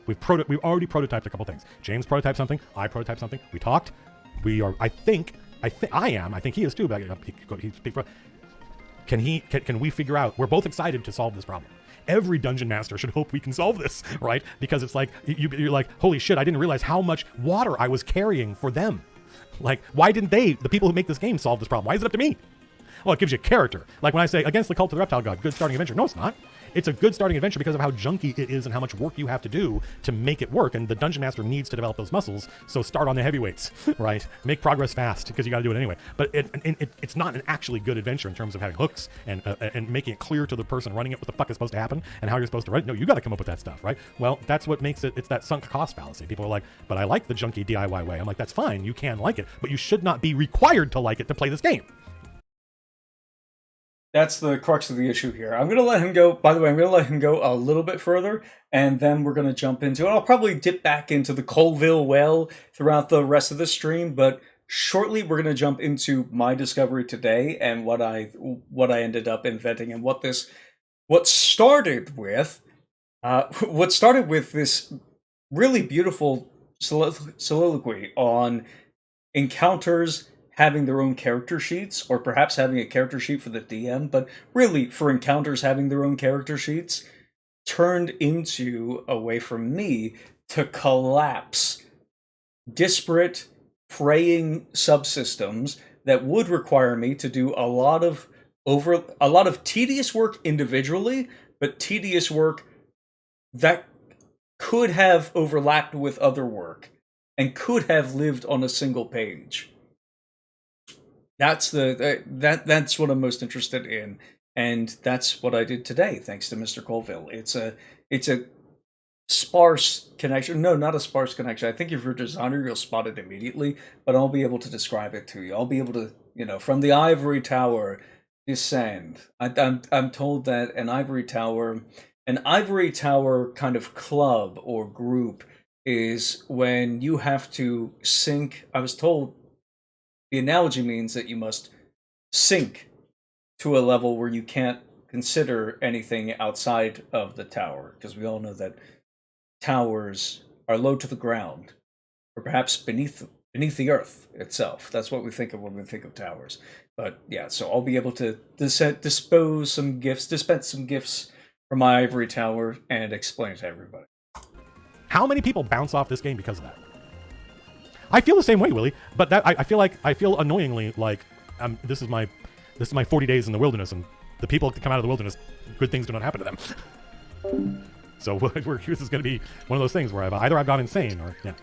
We've already prototyped a couple things. James prototyped something. I prototyped something. We talked. We are. I think he is too. But can we figure out? We're both excited to solve this problem. Every dungeon master should hope we can solve this, right? Because it's like you're like, holy shit! I didn't realize how much water I was carrying for them. Like, why didn't the people who make this game, solve this problem? Why is it up to me? Well, it gives you character. Like when I say against the Cult of the Reptile God, good starting adventure. No, it's not. It's a good starting adventure because of how junky it is and how much work you have to do to make it work. And the dungeon master needs to develop those muscles. So start on the heavyweights, right? Make progress fast because you got to do it anyway. But it's not an actually good adventure in terms of having hooks and making it clear to the person running it what the fuck is supposed to happen and how you're supposed to run it. No, you got to come up with that stuff, right? Well, that's what makes it. It's that sunk cost fallacy. People are like, but I like the junky DIY way. I'm like, that's fine. You can like it, but you should not be required to like it to play this game. That's the crux of the issue here. I'm going to let him go. By the way, I'm going to let him go a little bit further, and then we're going to jump into it. I'll probably dip back into the Colville well throughout the rest of the stream, but shortly we're going to jump into my discovery today and what I ended up inventing and what started with this really beautiful soliloquy on encounters having their own character sheets, or perhaps having a character sheet for the DM, but really for encounters having their own character sheets, turned into a way for me to collapse disparate praying subsystems that would require me to do a lot of tedious work individually, but tedious work that could have overlapped with other work and could have lived on a single page. That's that's what I'm most interested in, and that's what I did today, thanks to Mr. Colville. It's a sparse connection. No, not a sparse connection. I think if you're a designer, you'll spot it immediately, but I'll be able to describe it to you. I'll be able to, from the ivory tower, descend. I'm told that an ivory tower kind of club or group is when you have to sink. I was told the analogy means that you must sink to a level where you can't consider anything outside of the tower, because we all know that towers are low to the ground, or perhaps beneath the earth itself. That's what we think of when we think of towers. But yeah, so I'll be able to dispense some gifts from my ivory tower and explain it to everybody. How many people bounce off this game because of that? I feel the same way, Willie, but I feel annoyingly like this is my 40 days in the wilderness, and the people that come out of the wilderness, good things do not happen to them. So this is going to be one of those things where I've gone insane, or yeah.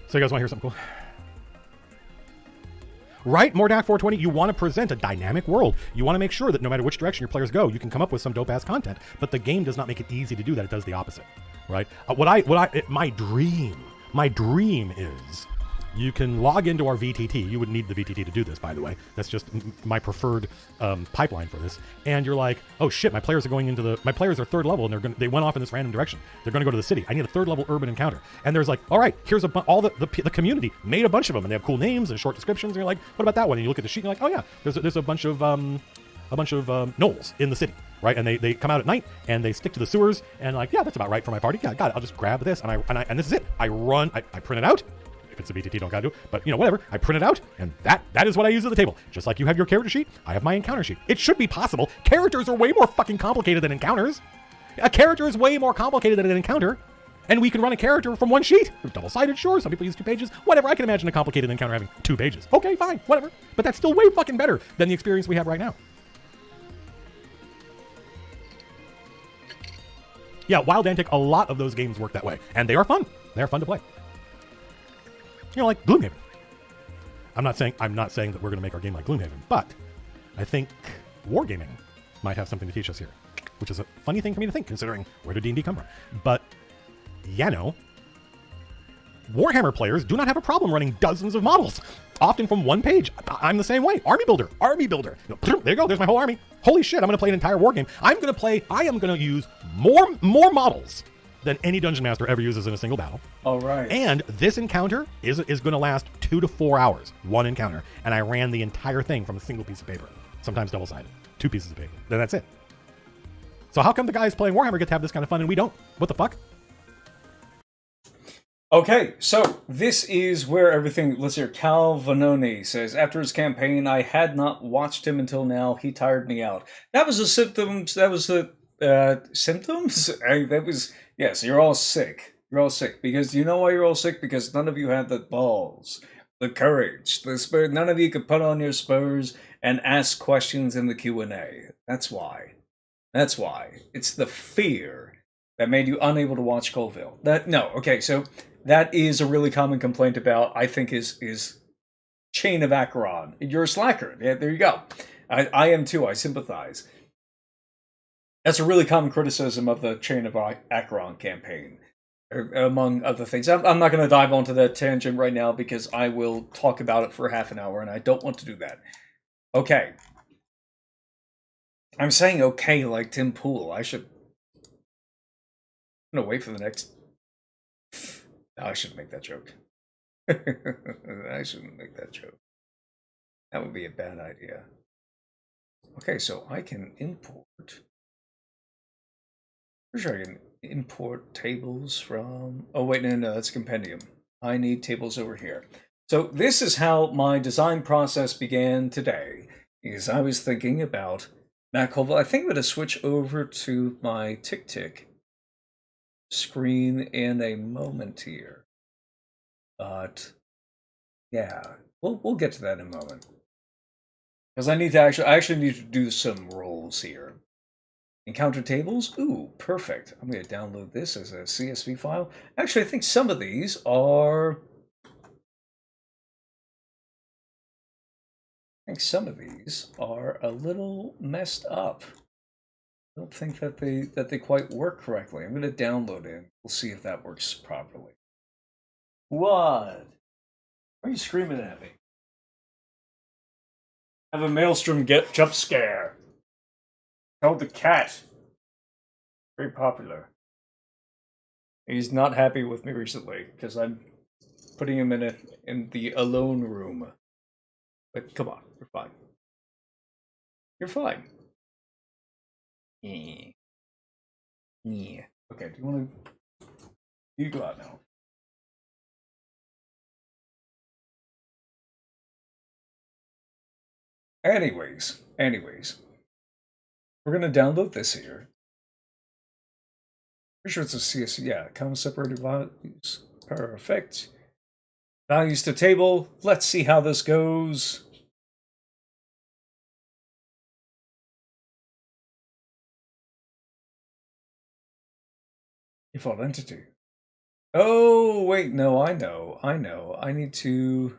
So you guys want to hear something cool? Right, Mordak 420, you want to present a dynamic world. You want to make sure that no matter which direction your players go, you can come up with some dope-ass content, but the game does not make it easy to do that. It does the opposite, right? My dream is you can log into our VTT. You would need the VTT to do this, by the way. That's just my preferred pipeline for this. And you're like, oh shit, my players are third level, and they went off in this random direction. They're going to go to the city. I need a third level urban encounter. And there's like, all right, here's all the community made a bunch of them, and they have cool names and short descriptions. And you're like, what about that one? And you look at the sheet, and you're like, oh yeah, there's a bunch of gnolls in the city. right? And they come out at night and they stick to the sewers and like, yeah, that's about right for my party. Yeah, got it. I'll just grab this and this is it. I print it out. If it's a BTT, don't gotta do, but whatever. I print it out, and that is what I use at the table. Just like you have your character sheet, I have my encounter sheet. It should be possible. Characters are way more fucking complicated than encounters. A character is way more complicated than an encounter, and we can run a character from one sheet. Double-sided, sure. Some people use 2 pages. Whatever. I can imagine a complicated encounter having 2 pages. Okay, fine, whatever. But that's still way fucking better than the experience we have right now. Yeah, Wild Antic, a lot of those games work that way, and they are fun. They are fun to play. Like Gloomhaven. I'm not saying that we're going to make our game like Gloomhaven, but I think wargaming might have something to teach us here, which is a funny thing for me to think, considering where did D&D come from. But, Warhammer players do not have a problem running dozens of models, often from one page. I'm the same way. Army builder. There you go. There's my whole army. Holy shit, I'm going to play an entire wargame. I am going to use more models than any dungeon master ever uses in a single battle. All right. And this encounter is going to last 2 to 4 hours, one encounter. And I ran the entire thing from a single piece of paper, sometimes double-sided, 2 pieces of paper. Then that's it. So how come the guys playing Warhammer get to have this kind of fun and we don't? What the fuck? Okay, so this is where everything... Let's hear. Cal Vanoni says, after his campaign, I had not watched him until now. He tired me out. That was the symptoms. That was the symptoms? Yes, you're all sick. You're all sick. Because you know why you're all sick? Because none of you had the balls, the courage, the spirit. None of you could put on your spurs and ask questions in the Q&A. That's why. That's why. It's the fear that made you unable to watch Colville. So that is a really common complaint about, I think, is Chain of Acheron. You're a slacker. Yeah, there you go. I am too. I sympathize. That's a really common criticism of the Chain of Acheron campaign, among other things. I'm not going to dive onto that tangent right now because I will talk about it for half an hour, and I don't want to do that. Okay. I'm saying okay like Tim Pool. I'm going to wait for the next... No, I shouldn't make that joke. I shouldn't make that joke. That would be a bad idea. Okay, so I can import... I'm sure I can import tables from... Oh, wait, no, that's compendium. I need tables over here. So this is how my design process began today, is I was thinking about Matt Colville. I think I'm going to switch over to my Tick screen in a moment here. But, yeah, we'll get to that in a moment. Because I actually need to do some rolls here. Encounter tables? Ooh, perfect. I'm going to download this as a CSV file. Actually, I think some of these are... a little messed up. I don't think that they quite work correctly. I'm going to download it. We'll see if that works properly. What? Why are you screaming at me? Have a Maelstrom jump scare. Called the cat. Very popular. He's not happy with me recently because I'm putting him in the alone room. But come on, you're fine. You're fine. Yeah. Okay, do you want to... You go out now. Anyways. We're going to download this here. Pretty sure it's a CSV. Yeah, comma separated values. Perfect. Values to table. Let's see how this goes. Default entity. Oh, wait, no, I know. I need to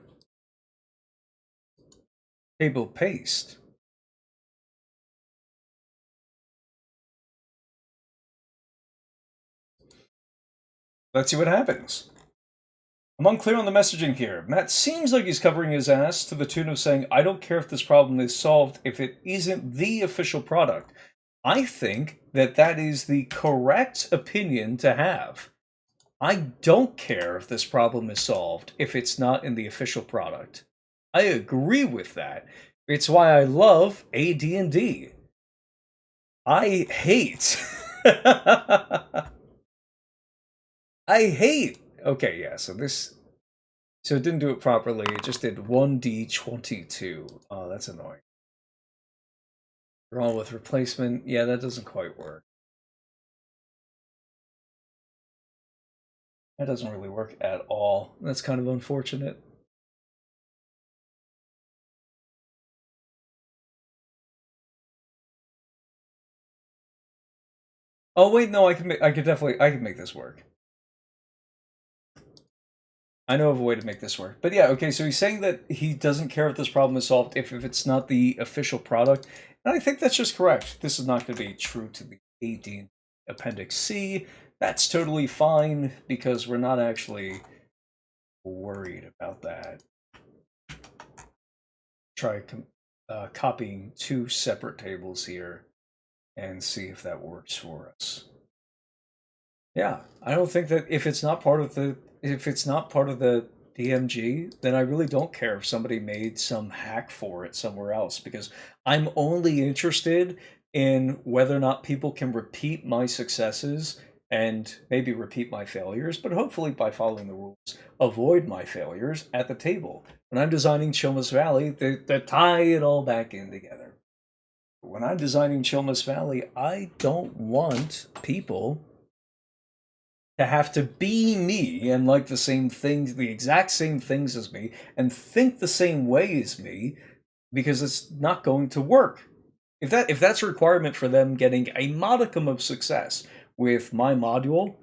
table paste. Let's see what happens. I'm unclear on the messaging here. Matt seems like he's covering his ass to the tune of saying, I don't care if this problem is solved if it isn't the official product. I think that is the correct opinion to have. I don't care if this problem is solved if it's not in the official product. I agree with that. It's why I love AD&D. I hate. I hate. Okay, yeah. So this. So it didn't do it properly. It just did 1d22. Oh, that's annoying. Wrong with replacement. Yeah, that doesn't quite work. That doesn't really work at all. That's kind of unfortunate. Oh wait, no, I can make this work. I know of a way to make this work. But yeah, okay, so he's saying that he doesn't care if this problem is solved if it's not the official product. And I think that's just correct. This is not going to be true to the AD Appendix C. That's totally fine because we're not actually worried about that. Try copying two separate tables here and see if that works for us. Yeah, I don't think that if it's not part of the DMG, then I really don't care if somebody made some hack for it somewhere else because I'm only interested in whether or not people can repeat my successes and maybe repeat my failures, but hopefully by following the rules, avoid my failures at the table. When I'm designing Chilmus Valley, they tie it all back in together. When I'm designing Chilmus Valley, I don't want people to have to be me and like the same things, the exact same things as me, and think the same way as me, because it's not going to work. If that's a requirement for them getting a modicum of success with my module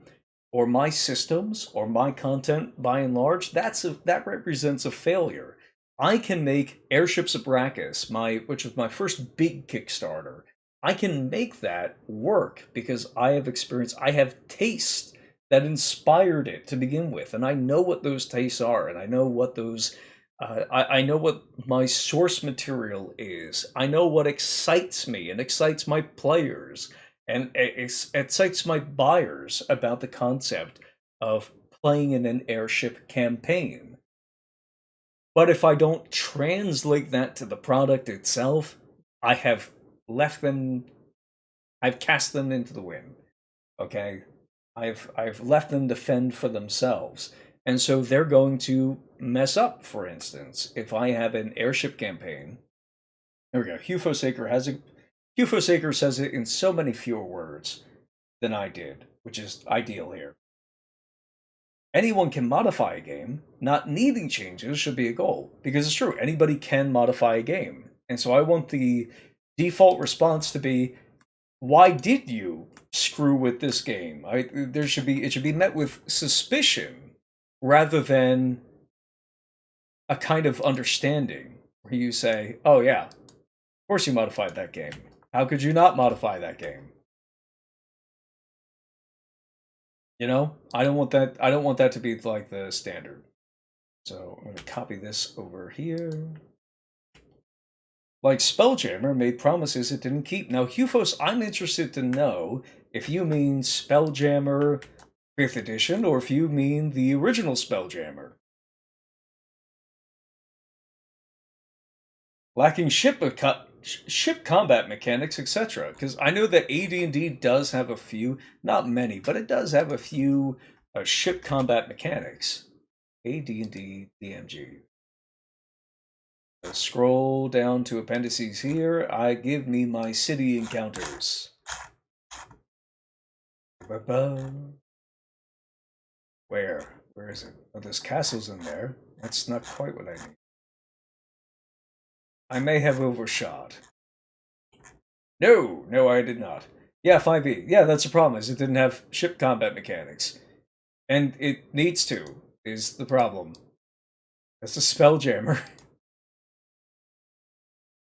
or my systems or my content by and large, that represents a failure. I can make Airships of Brachus, which was my first big Kickstarter. I can make that work because I have experience, I have taste that inspired it to begin with, and I know what those tastes are, and I know what those I know what my source material is. I know what excites me and excites my players and excites my buyers about the concept of playing in an airship campaign. But if I don't translate that to the product itself, I have I've cast them into the wind. Okay? I've left them to fend for themselves. And so they're going to mess up, for instance. If I have an airship campaign, there we go. Hugh Fosaker says it in so many fewer words than I did, which is ideal here. Anyone can modify a game. Not needing changes should be a goal. Because it's true, anybody can modify a game. And so I want the default response to be, why did you screw with this game? It should be met with suspicion rather than a kind of understanding where you say, oh yeah, of course you modified that game. How could you not modify that game? You know, I don't want that to be like the standard. So I'm going to copy this over here. Like Spelljammer made promises it didn't keep. Now, Hufos, I'm interested to know if you mean Spelljammer 5th edition or if you mean the original Spelljammer. Lacking ship combat mechanics, etc. Because I know that AD&D does have a few, not many, but it does have a few ship combat mechanics. AD&D DMG. Scroll down to appendices here. Give me my city encounters. Where? Where is it? Oh, there's castles in there. That's not quite what I need. I may have overshot. No, I did not. Yeah, 5e. Yeah, that's the problem, is it didn't have ship combat mechanics. And it needs to, is the problem. That's a Spelljammer.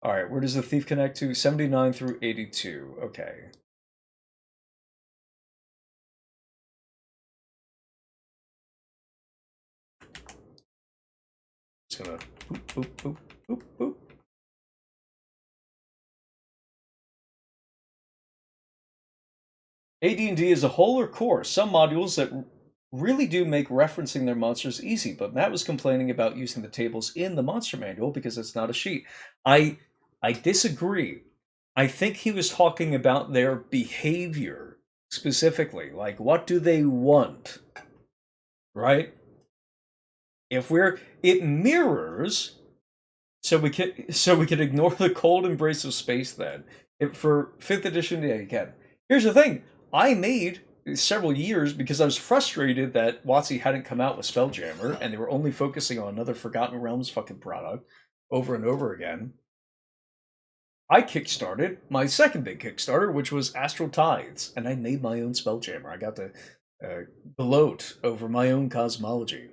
Alright, where does the thief connect to? 79 through 82. Okay. Just gonna boop, boop, boop, boop, boop. AD&D as a whole or core? Some modules that really do make referencing their monsters easy, but Matt was complaining about using the tables in the monster manual because it's not a sheet. I disagree. I think he was talking about their behavior specifically. Like, what do they want? Right? It mirrors, so we can ignore the cold embrace of space then. For 5th edition, yeah, you can. Here's the thing. I made several years because I was frustrated that WotC hadn't come out with Spelljammer and they were only focusing on another Forgotten Realms fucking product over and over again. I kickstarted my second big Kickstarter, which was Astral Tides, and I made my own Spelljammer. I got to gloat over my own cosmology.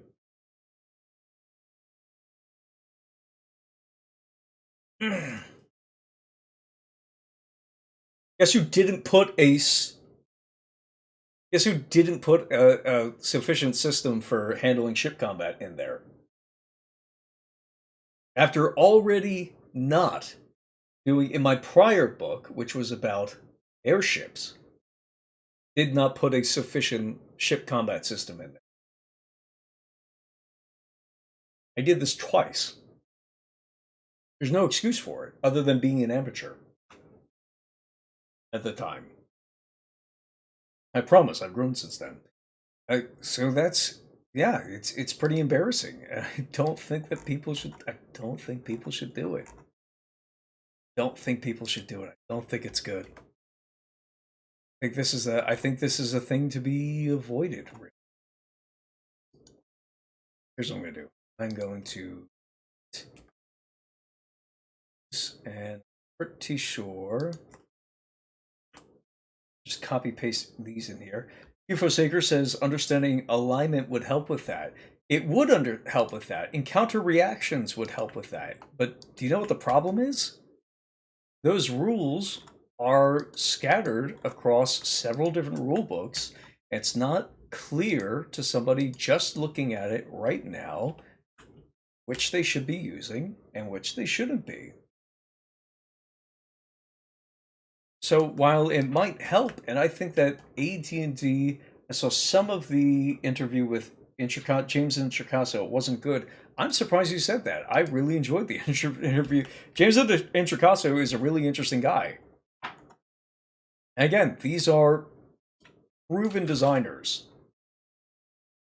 Guess who didn't put a sufficient system for handling ship combat in there? After already not doing in my prior book, which was about airships, did not put a sufficient ship combat system in there. I did this twice. There's no excuse for it other than being an amateur at the time. I promise I've grown since then. So that's, yeah, it's pretty embarrassing. I don't think people should do it. Don't think people should do it. I don't think it's good. I think this is a thing to be avoided. Here's what I'm gonna do. I'm going to, and pretty sure just copy paste these in here. UFO says understanding alignment would help with that. It would help with that. Encounter reactions would help with that. But do you know what the problem is? Those rules are scattered across several different rule books. It's not clear to somebody just looking at it right now which they should be using and which they shouldn't be. So while it might help, and I think that AD&D, I saw some of the interview with James Intricasso, it wasn't good. I'm surprised you said that. I really enjoyed the interview. James Intricasso is a really interesting guy. And again, these are proven designers.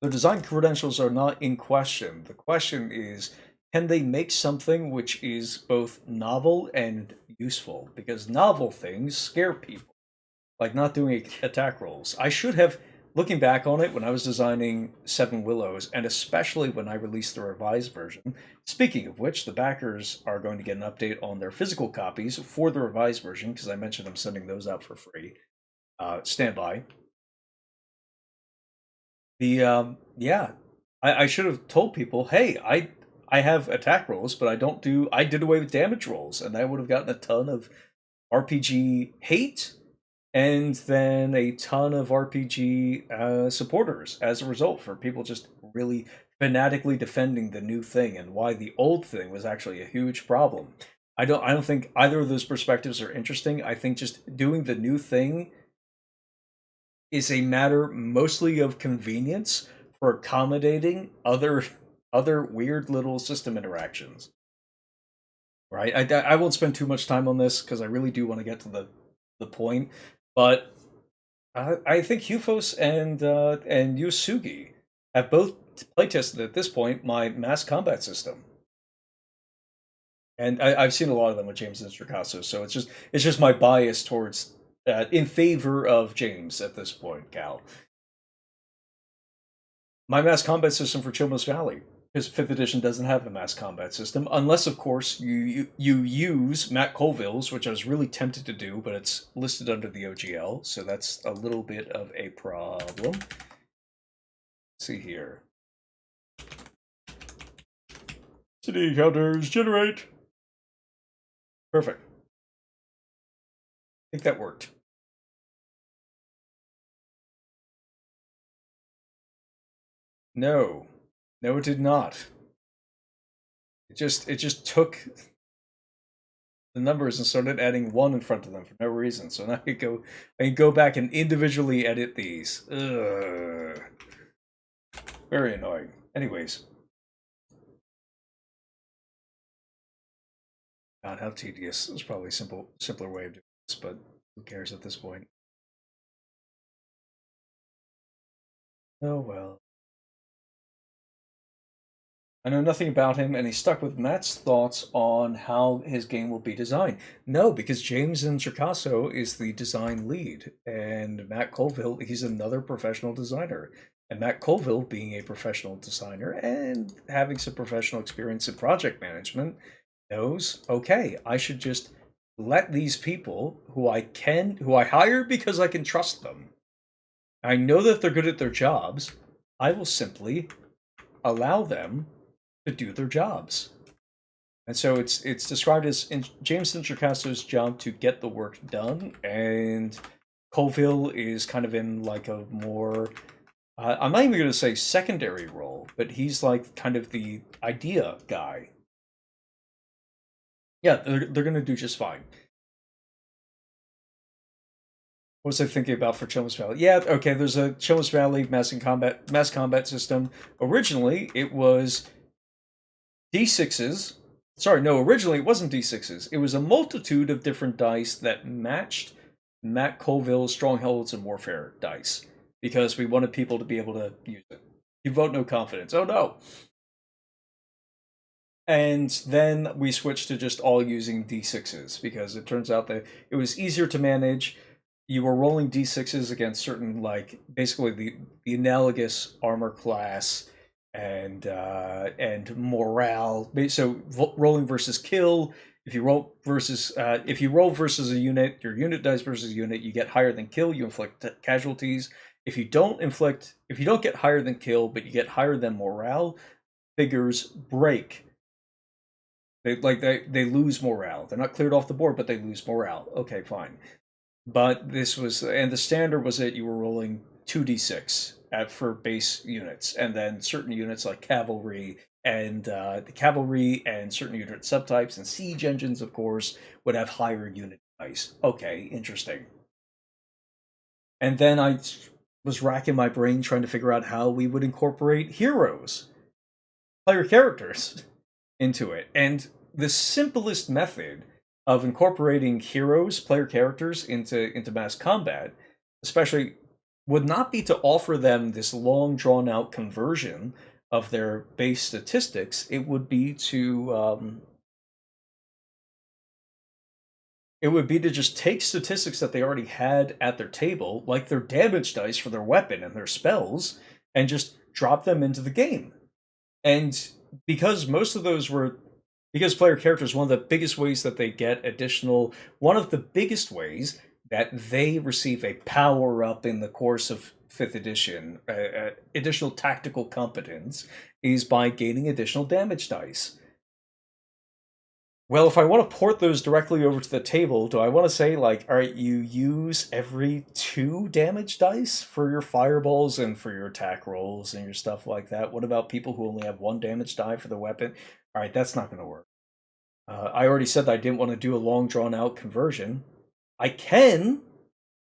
Their design credentials are not in question. The question is, can they make something which is both novel and useful? Because novel things scare people, like not doing attack rolls. I should have, looking back on it, when I was designing Seven Willows, and especially when I released the revised version. Speaking of which, the backers are going to get an update on their physical copies for the revised version, because I mentioned I'm sending those out for free. Stand by. I should have told people, hey, I have attack rolls, but I did away with damage rolls, and I would have gotten a ton of RPG hate, and then a ton of RPG supporters as a result, for people just really fanatically defending the new thing and why the old thing was actually a huge problem. I don't think either of those perspectives are interesting. I think just doing the new thing is a matter mostly of convenience for accommodating other weird little system interactions. Right? I won't spend too much time on this because I really do want to get to the point. But I think Hufos and Yusugi have both playtested at this point my mass combat system. And I've seen a lot of them with James and Tricasso, so it's just my bias towards in favor of James at this point, Cal. My mass combat system for Chilmos Valley, because 5th edition doesn't have a mass combat system, unless, of course, you use Matt Colville's, which I was really tempted to do, but it's listed under the OGL, so that's a little bit of a problem. Let's see here. City counters generate. Perfect. I think that worked. No, it did not. It just took the numbers and started adding 1 in front of them for no reason. So now I can go back and individually edit these. Ugh. Very annoying. Anyways. God, how tedious. There's probably a simpler way of doing this, but who cares at this point? Oh well. I know nothing about him, and he's stuck with Matt's thoughts on how his game will be designed. No, because James Introcaso is the design lead, and Matt Colville, he's another professional designer. And Matt Colville, being a professional designer and having some professional experience in project management, knows, okay, I should just let these people who I hire because I can trust them. I know that they're good at their jobs. I will simply allow them to do their jobs. And so it's described as James Introcasto's job to get the work done, and Colville is kind of in like a more I'm not even going to say secondary role, but he's like kind of the idea guy. Yeah, they're going to do just fine. What was I thinking about for Chilmus Valley? Yeah, okay, there's a Chilmus Valley mass combat system. Originally, it was D6s. Sorry, no, originally it wasn't D6s. It was a multitude of different dice that matched Matt Colville's Strongholds and Warfare dice, because we wanted people to be able to use it. You vote no confidence. Oh no! And then we switched to just all using D6s, because it turns out that it was easier to manage. You were rolling D6s against certain, like, basically the analogous armor class and morale. So rolling versus kill. If you roll versus a unit, your unit dice versus a unit, you get higher than kill, you inflict casualties. If you don't get higher than kill, but you get higher than morale, figures break. They lose morale. They're not cleared off the board, but they lose morale. Okay, fine. But this was, and the standard was that you were rolling 2d6 for base units, and then certain units like cavalry and certain unit subtypes and siege engines, of course, would have higher unit dice. Okay, interesting. And then I was racking my brain trying to figure out how we would incorporate heroes, player characters, into it. And the simplest method of incorporating heroes, player characters, into mass combat, especially, would not be to offer them this long drawn out conversion of their base statistics. It would be to just take statistics that they already had at their table, like their damage dice for their weapon and their spells, and just drop them into the game. And because most of those were, because player characters, one of the biggest ways that they get one of the biggest ways that they receive a power up in the course of 5th edition, additional tactical competence, is by gaining additional damage dice. Well, if I want to port those directly over to the table, do I want to say, like, all right, you use every 2 damage dice for your fireballs and for your attack rolls and your stuff like that? What about people who only have 1 damage die for the weapon? All right, that's not going to work. I already said that I didn't want to do a long drawn out conversion. I can.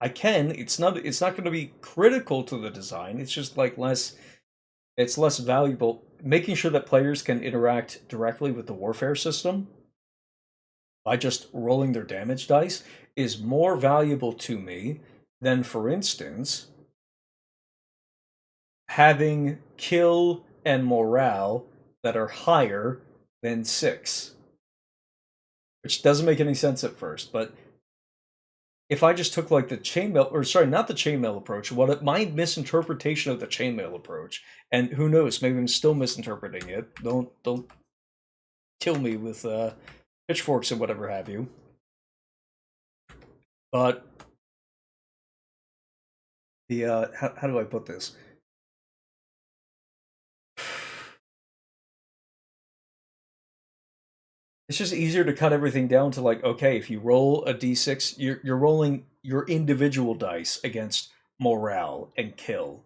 It's not going to be critical to the design. It's just like it's less valuable. Making sure that players can interact directly with the warfare system by just rolling their damage dice is more valuable to me than, for instance, having kill and morale that are higher than 6. Which doesn't make any sense at first, but if I just took like the chainmail, or sorry, not the chainmail approach, my misinterpretation of the chainmail approach, and who knows, maybe I'm still misinterpreting it. Don't kill me with pitchforks and whatever have you. But the how do I put this? It's just easier to cut everything down to, like, okay, if you roll a d6, you're rolling your individual dice against morale and kill,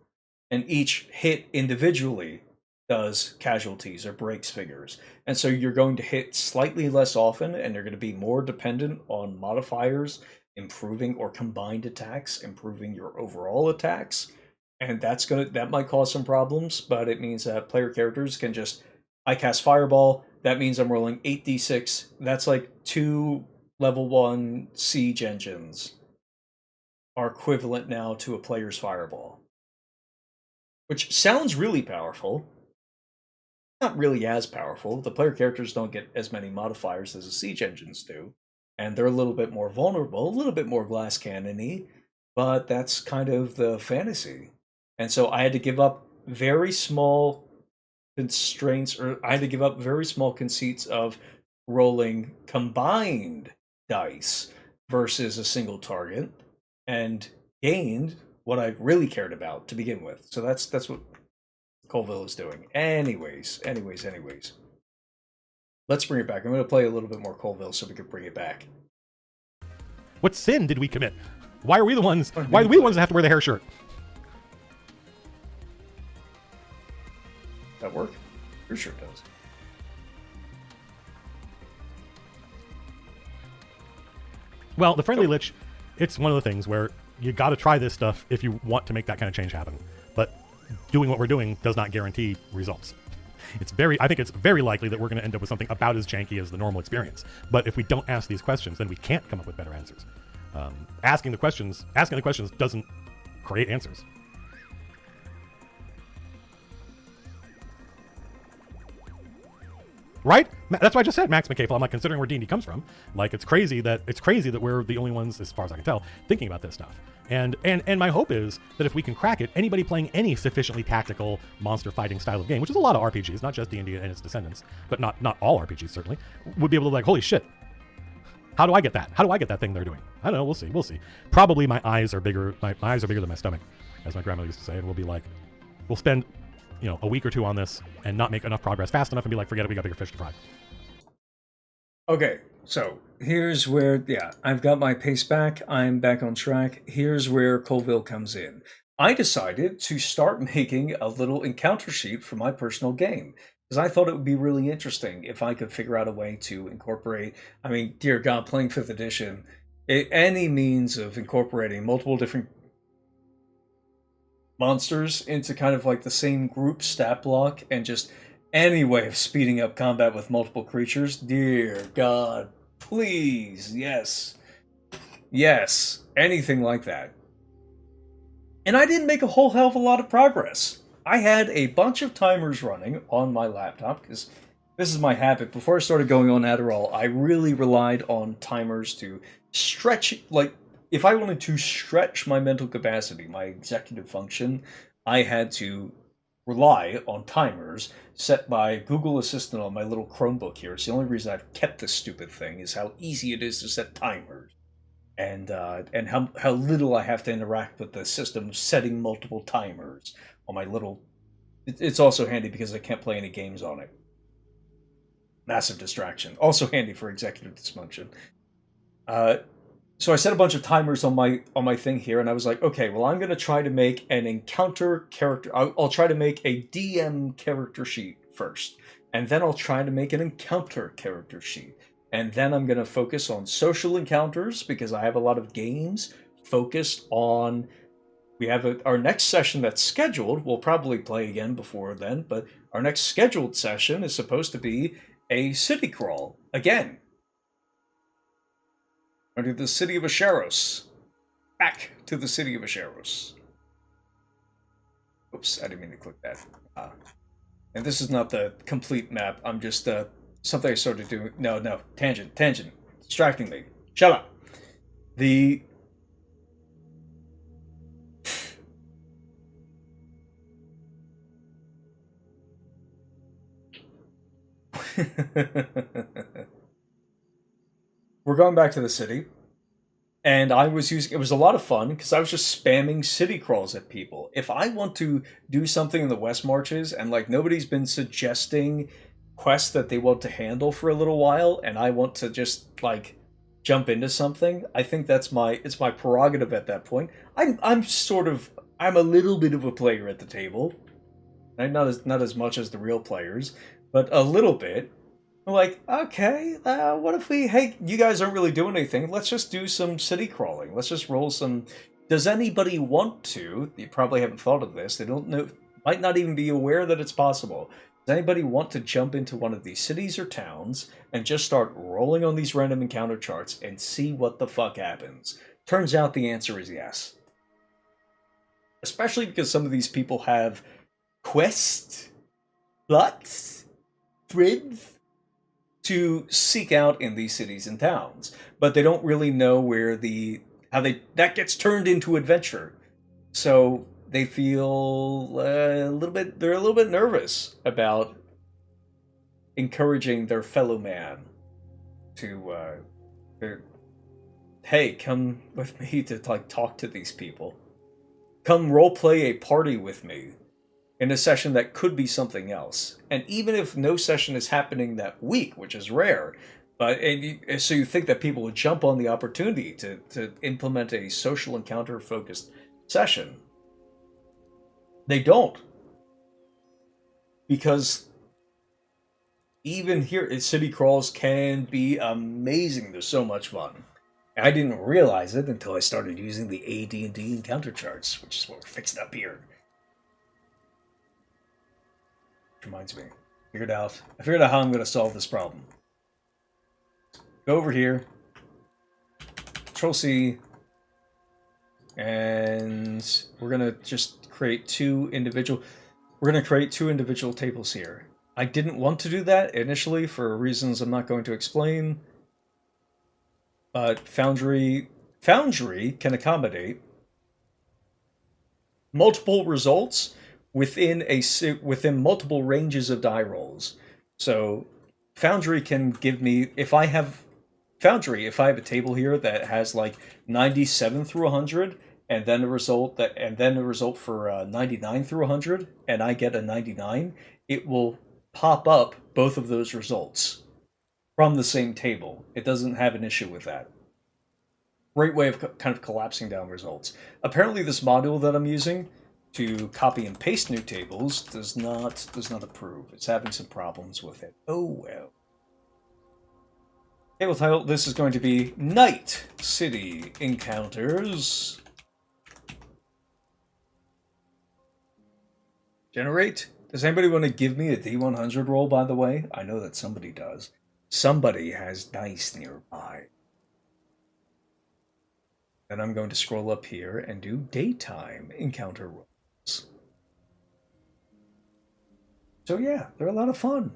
and each hit individually does casualties or breaks figures. And so you're going to hit slightly less often, and you're going to be more dependent on modifiers improving, or combined attacks improving your overall attacks. And that might cause some problems, but it means that player characters can just, I cast Fireball, that means I'm rolling 8d6. That's like 2 level 1 siege engines are equivalent now to a player's fireball. Which sounds really powerful. Not really as powerful. The player characters don't get as many modifiers as the siege engines do. And they're a little bit more vulnerable, a little bit more glass cannon-y, but that's kind of the fantasy. And so I had to give up very small constraints, or I had to give up very small conceits of rolling combined dice versus a single target, and gained what I really cared about to begin with. So that's what Colville is doing. Anyways. Let's bring it back. I'm going to play a little bit more Colville so we can bring it back. What sin did we commit? Why are we the ones? Why are we the ones that have to wear the hair shirt? That work? Your shirt does. Well, the Friendly Lich, it's one of the things where you got to try this stuff if you want to make that kind of change happen. But doing what we're doing does not guarantee results. I think it's very likely that we're going to end up with something about as janky as the normal experience. But if we don't ask these questions, then we can't come up with better answers. Asking the questions doesn't create answers. Right? That's why I just said Max McCaffel. I'm like, considering where D&D comes from, like it's crazy that we're the only ones, as far as I can tell, thinking about this stuff. And my hope is that if we can crack it, anybody playing any sufficiently tactical monster fighting style of game, which is a lot of RPGs, not just D&D and its descendants, but not all RPGs certainly, would be able to like, holy shit, how do I get that? How do I get that thing they're doing? I don't know. We'll see. Probably my eyes are bigger. My eyes are bigger than my stomach, as my grandma used to say, and we'll be like, we'll spend a week or two on this and not make enough progress fast enough and be like, forget it, we got bigger fish to fry. Okay, so here's where, I've got my pace back. I'm back on track. Here's where Colville comes in. I decided to start making a little encounter sheet for my personal game, because I thought it would be really interesting if I could figure out a way to incorporate, I mean, dear God, playing 5th edition, any means of incorporating multiple different monsters into kind of like the same group stat block, and just any way of speeding up combat with multiple creatures. Dear God, please, yes, anything like that. And I didn't make a whole hell of a lot of progress. I had a bunch of timers running on my laptop, because this is my habit. Before I started going on Adderall, I really relied on timers to stretch, like, if I wanted to stretch my mental capacity, my executive function, I had to rely on timers set by Google Assistant on my little Chromebook here. It's the only reason I've kept this stupid thing, is how easy it is to set timers. And how little I have to interact with the system setting multiple timers on my little... It's also handy because I can't play any games on it. Massive distraction. Also handy for executive dysfunction. So I set a bunch of timers on my thing here, and I was like, okay, well, I'm going to try to make an encounter character... I'll try to make a DM character sheet first, and then I'll try to make an encounter character sheet. And then I'm going to focus on social encounters, because I have a lot of games focused on... We have our next session that's scheduled. We'll probably play again before then, but our next scheduled session is supposed to be a city crawl again. Under the city of Asheros. Back to the city of Asheros. Oops, I didn't mean to click that. And this is not the complete map. I'm just something I started doing. No, tangent, distracting me. Shut up. The we're going back to the city, and I was using... It was a lot of fun, because I was just spamming city crawls at people. If I want to do something in the West Marches, and like nobody's been suggesting quests that they want to handle for a little while, and I want to just like jump into something, I think it's my prerogative at that point. I'm a little bit of a player at the table. Not as much as the real players, but a little bit. I'm like, okay, what if hey, you guys aren't really doing anything. Let's just do some city crawling. Let's just roll some... Does anybody want to? You probably haven't thought of this. They don't know, might not even be aware that it's possible. Does anybody want to jump into one of these cities or towns and just start rolling on these random encounter charts and see what the fuck happens? Turns out the answer is yes. Especially because some of these people have quests, plots, threads to seek out in these cities and towns, but they don't really know where that gets turned into adventure. So they feel they're a little bit nervous about encouraging their fellow man to hey, come with me to like talk to these people. Come roleplay a party with me in a session that could be something else. And even if no session is happening that week, which is rare, so you think that people would jump on the opportunity to implement a social encounter focused session. They don't. Because even here, city crawls can be amazing. They're so much fun. I didn't realize it until I started using the AD&D encounter charts, which is what we're fixing up here. Which reminds me, I figured out how I'm going to solve this problem. Go over here, Control C, and we're going to just create two individual tables here. I didn't want to do that initially for reasons I'm not going to explain. But Foundry can accommodate multiple results within multiple ranges of die rolls. So Foundry can give me, if I have a table here that has like 97 through 100, and then a result for 99 through 100, and I get a 99, it will pop up both of those results from the same table. It doesn't have an issue with that. Great way of kind of collapsing down results. Apparently this module that I'm using to copy and paste new tables does not approve. It's having some problems with it. Oh well. Table title, this is going to be Night City Encounters. Generate. Does anybody want to give me a D100 roll, by the way? I know that somebody does. Somebody has dice nearby. Then I'm going to scroll up here and do daytime encounter rolls. So yeah, they're a lot of fun.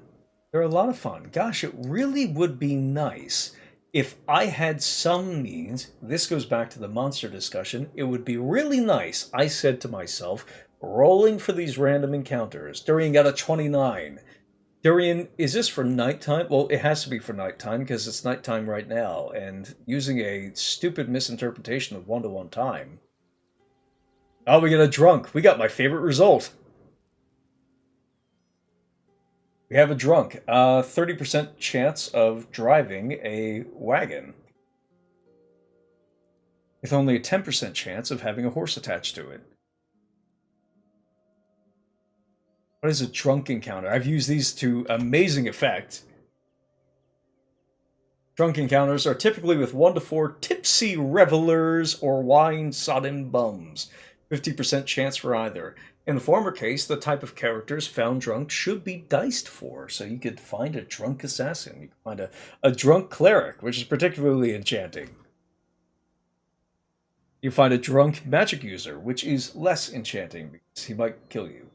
Gosh, it really would be nice if I had some means. This goes back to the monster discussion. It would be really nice, I said to myself, rolling for these random encounters. Durian got a 29. Durian, is this for nighttime? Well, it has to be for nighttime because it's nighttime right now, and using a stupid misinterpretation of one-to-one time. Oh, we get a drunk. We got my favorite result. We have a drunk. 30% chance of driving a wagon. With only a 10% chance of having a horse attached to it. What is a drunk encounter? I've used these to amazing effect. Drunk encounters are typically with 1 to 4 tipsy revelers or wine-sodden bums. 50% chance for either. In the former case, the type of characters found drunk should be diced for, so you could find a drunk assassin. You could find a drunk cleric, which is particularly enchanting. You find a drunk magic user, which is less enchanting because he might kill you.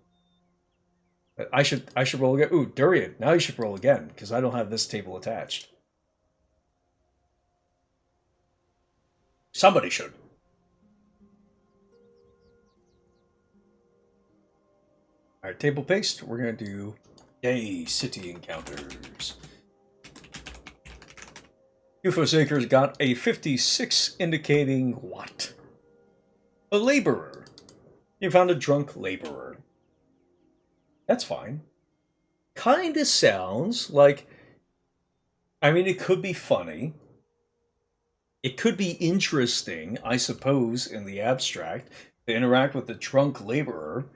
I should roll again. Ooh, Durian, now you should roll again, because I don't have this table attached. Somebody should. Alright, table paste. We're going to do Day City Encounters. UFO's got a 56 indicating what? A laborer. You found a drunk laborer. That's fine. Kinda sounds like... I mean, it could be funny. It could be interesting, I suppose, in the abstract, to interact with the drunk laborer.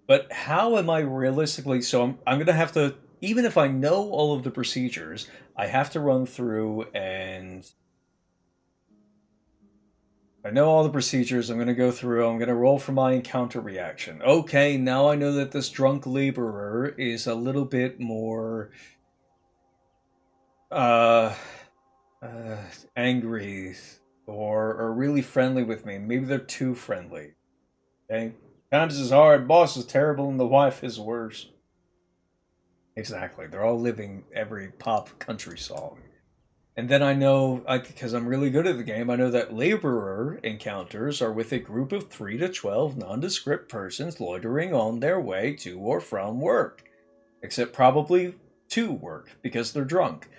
But how am I realistically... So I'm going to have to... Even if I know all of the procedures, I have to run through and I know all the procedures. I'm going to go through. I'm going to roll for my encounter reaction. Okay, now I know that this drunk laborer is a little bit more uh, angry or really friendly with me. Maybe they're too friendly. Okay, times is hard. Boss is terrible, and the wife is worse. Exactly. They're all living every pop country song. And then I know, because I'm really good at the game, I know that laborer encounters are with a group of 3 to 12 nondescript persons loitering on their way to or from work. Except probably to work, because they're drunk.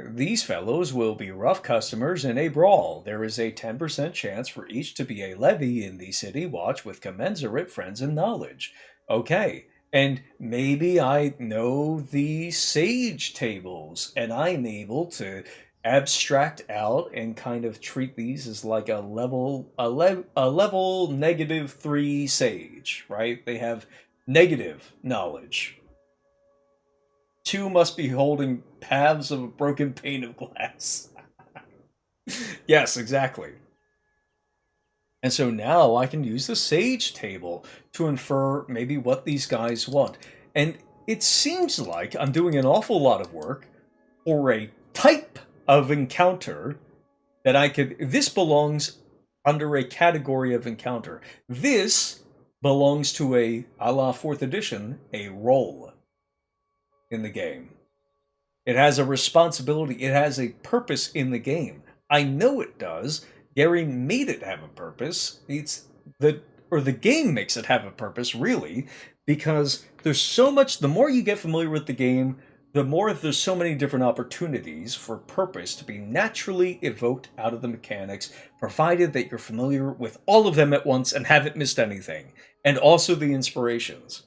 These fellows will be rough customers in a brawl. There is a 10% chance for each to be a levy in the city watch with commensurate friends and knowledge. Okay, and maybe I know the sage tables, and I'm able to abstract out and kind of treat these as like a level -3 sage, right? They have negative knowledge. 2 must be holding halves of a broken pane of glass. Yes, exactly. And so now I can use the sage table to infer maybe what these guys want. And it seems like I'm doing an awful lot of work for a type of encounter that I could... This belongs under a category of encounter. This belongs to a la 4th edition, a role in the game. It has a responsibility. It has a purpose in the game. I know it does. Gary made it have a purpose. The game makes it have a purpose, really, because there's so much. The more you get familiar with the game, the more there's so many different opportunities for purpose to be naturally evoked out of the mechanics, provided that you're familiar with all of them at once and haven't missed anything, and also the inspirations.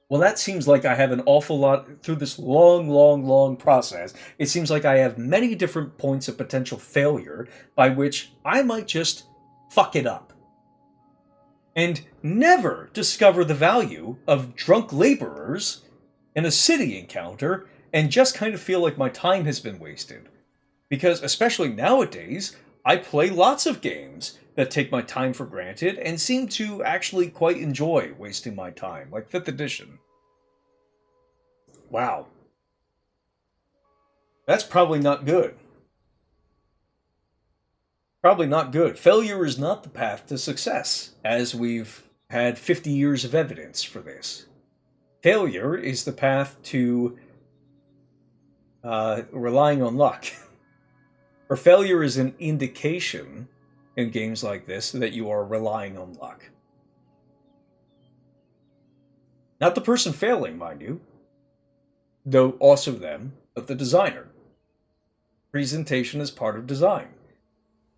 Well, that seems like I have an awful lot through this long process. It seems like I have many different points of potential failure by which I might just fuck it up and never discover the value of drunk laborers in a city encounter and just kind of feel like my time has been wasted. Because, especially nowadays, I play lots of games that take my time for granted and seem to actually quite enjoy wasting my time, like 5th edition. Wow. That's probably not good. Probably not good. Failure is not the path to success, as we've had 50 years of evidence for this. Failure is the path to relying on luck. Or failure is an indication in games like this that you are relying on luck. Not the person failing, mind you, though also them, but the designer. Presentation is part of design.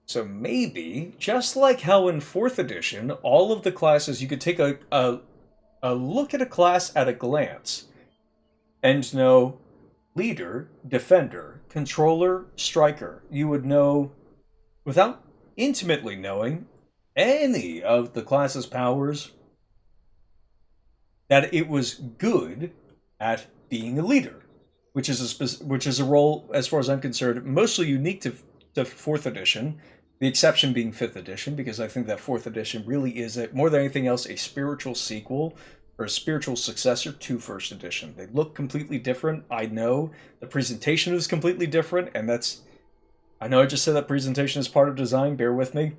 So maybe, just like how in 4th edition, all of the classes, you could take a look at a class at a glance and know leader, defender, controller, striker. You would know, without intimately knowing any of the class's powers, that it was good at being a leader, which is a role, as far as I'm concerned, mostly unique to 4th edition. The exception being 5th edition, because I think that 4th edition really is, more than anything else, a spiritual sequel or a spiritual successor to 1st edition. They look completely different. I know the presentation is completely different, and that's... I know I just said that presentation is part of design. Bear with me.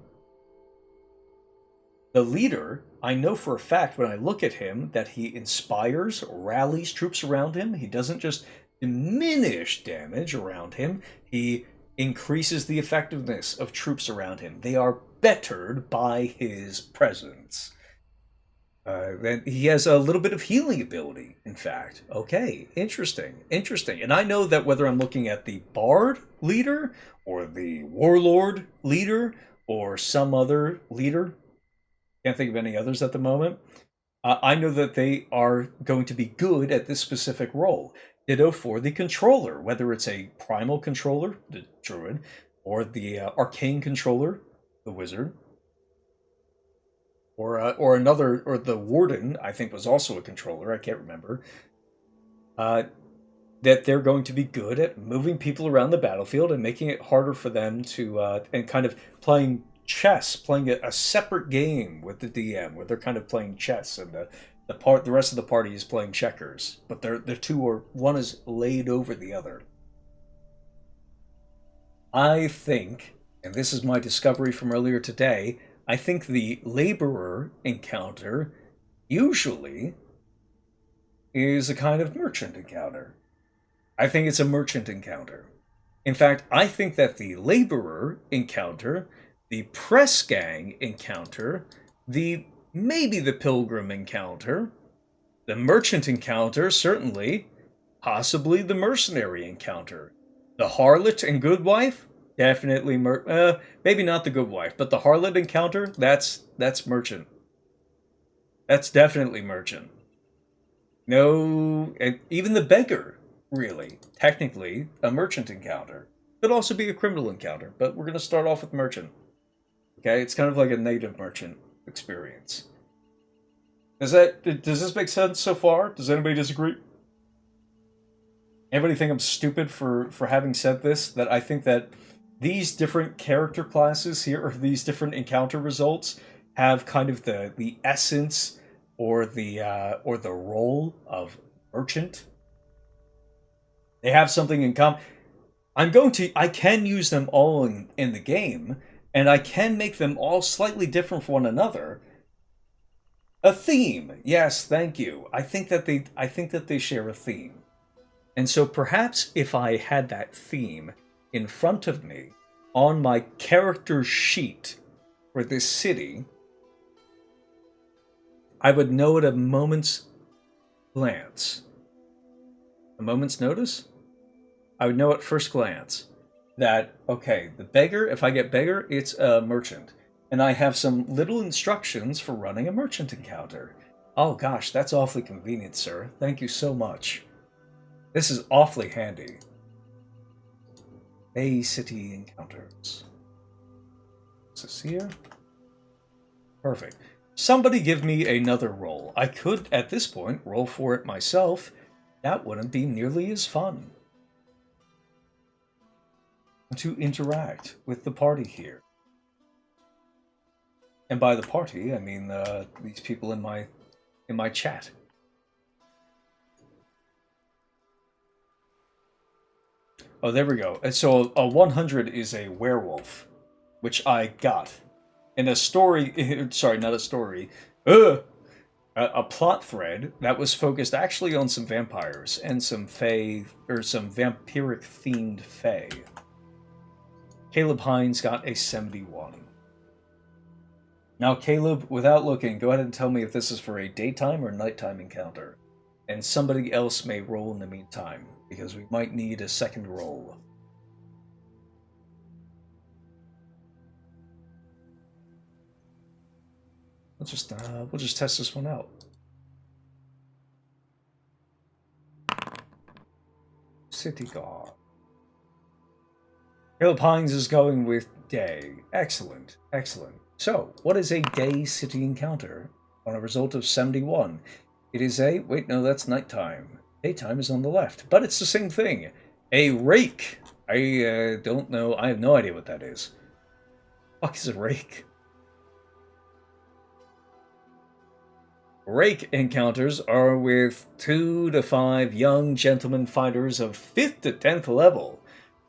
The leader, I know for a fact when I look at him that he inspires, rallies troops around him. He doesn't just diminish damage around him. He increases the effectiveness of troops around him. They are bettered by his presence. Then he has a little bit of healing ability, in fact. Okay, interesting. And I know that whether I'm looking at the Bard leader, or the Warlord leader, or some other leader, can't think of any others at the moment, I know that they are going to be good at this specific role. Ditto for the controller, whether it's a primal controller, the druid, or the arcane controller, the wizard, or another, or the warden, I think was also a controller, I can't remember. that they're going to be good at moving people around the battlefield and making it harder for them to, and kind of playing chess, playing a separate game with the DM, where they're kind of playing chess and the rest of the party is playing checkers, but one is laid over the other. I think, and this is my discovery from earlier today, I think the laborer encounter usually is a kind of merchant encounter. I think it's a merchant encounter. In fact, I think that the laborer encounter, the press gang encounter, maybe the pilgrim encounter, the merchant encounter, certainly, possibly the mercenary encounter, the harlot and good wife, definitely maybe not the good wife, but the harlot encounter, that's merchant. That's definitely merchant. No, and even the beggar, really, technically, a merchant encounter. Could also be a criminal encounter, but we're going to start off with merchant. Okay, it's kind of like a native merchant experience. Does this make sense so far? Does anybody disagree? Anybody think I'm stupid for having said this? That I think that these different character classes here, or these different encounter results, have kind of the essence or the role of merchant. They have something in common. I can use them all in the game, and I can make them all slightly different from one another. A theme, yes, thank you. I think that they share a theme. And so perhaps if I had that theme in front of me on my character sheet for this city, I would know at a moment's glance. A moment's notice? I would know at first glance that, okay, the beggar, if I get beggar, it's a merchant. And I have some little instructions for running a merchant encounter. Oh gosh, that's awfully convenient, sir. Thank you so much. This is awfully handy. Bay City encounters. Is this here? Perfect. Somebody give me another roll. I could, at this point, roll for it myself. That wouldn't be nearly as fun. To interact with the party here. And by the party, I mean these people in my chat. Oh, there we go. So a 100 is a werewolf, which I got. In a story, sorry, not a story, a plot thread that was focused actually on some vampires and some fae, or some vampiric-themed fae. Caleb Hines got a 71. Now, Caleb, without looking, go ahead and tell me if this is for a daytime or nighttime encounter. And somebody else may roll in the meantime, because we might need a second roll. We'll just test this one out. City Guard. Caleb Hines is going with day. Excellent, excellent. So, what is a day city encounter? On a result of 71. It is a... Wait, no, that's nighttime. Daytime is on the left. But it's the same thing. A rake. I don't know. I have no idea what that is. What is a rake? Rake encounters are with 2 to 5 young gentlemen fighters of 5th to 10th level.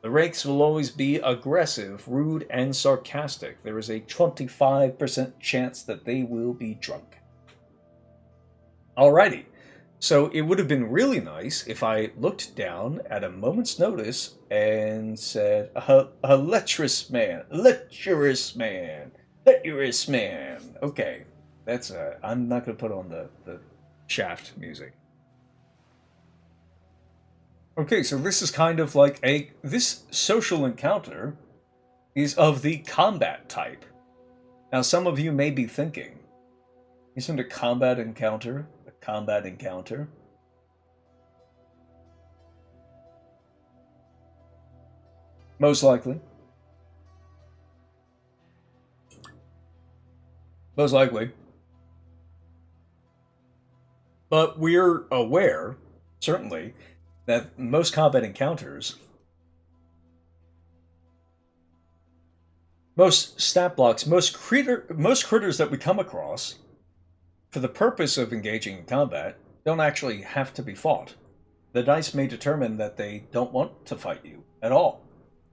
The rakes will always be aggressive, rude, and sarcastic. There is a 25% chance that they will be drunk. Alrighty, so it would have been really nice if I looked down at a moment's notice and said, a lecherous man, lecherous man, lecherous man. Okay, that's, I'm not going to put on the Shaft music. Okay, so this is kind of like this social encounter is of the combat type. Now, some of you may be thinking, isn't a combat encounter a combat encounter? Most likely. Most likely. But we're aware, certainly, that most combat encounters, most stat blocks, most critters that we come across, for the purpose of engaging in combat, don't actually have to be fought. The dice may determine that they don't want to fight you at all,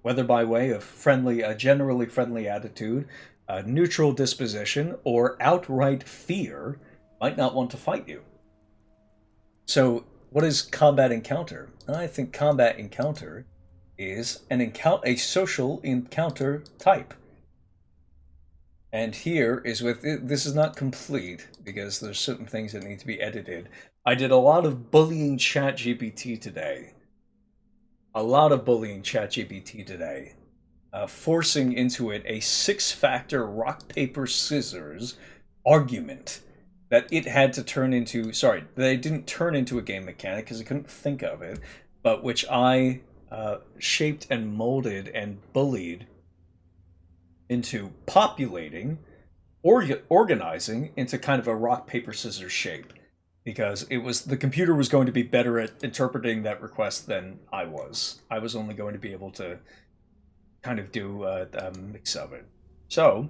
whether by way of a generally friendly attitude, a neutral disposition, or outright fear, might not want to fight you. So, what is combat encounter? I think combat encounter is a social encounter type. And here is this is not complete, because there's certain things that need to be edited. I did a lot of bullying ChatGPT today. Forcing into it a 6-factor rock, paper, scissors argument that it had to turn into, that it didn't turn into a game mechanic because I couldn't think of it, but which I shaped and molded and bullied into populating, organizing into kind of a rock, paper, scissors shape. Because the computer was going to be better at interpreting that request than I was. I was only going to be able to kind of do a mix of it. So,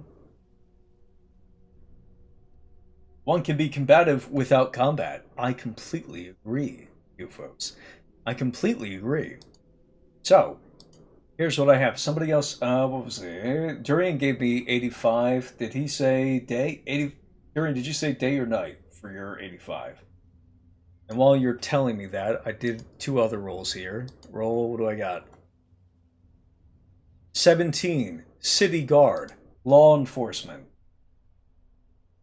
one can be combative without combat. I completely agree, you folks. I completely agree. So, here's what I have. Somebody else, what was it? Durian gave me 85. Did he say day? Durian, did you say day or night for your 85? And while you're telling me that, I did 2 other rolls here. What do I got? 17, City Guard, Law Enforcement.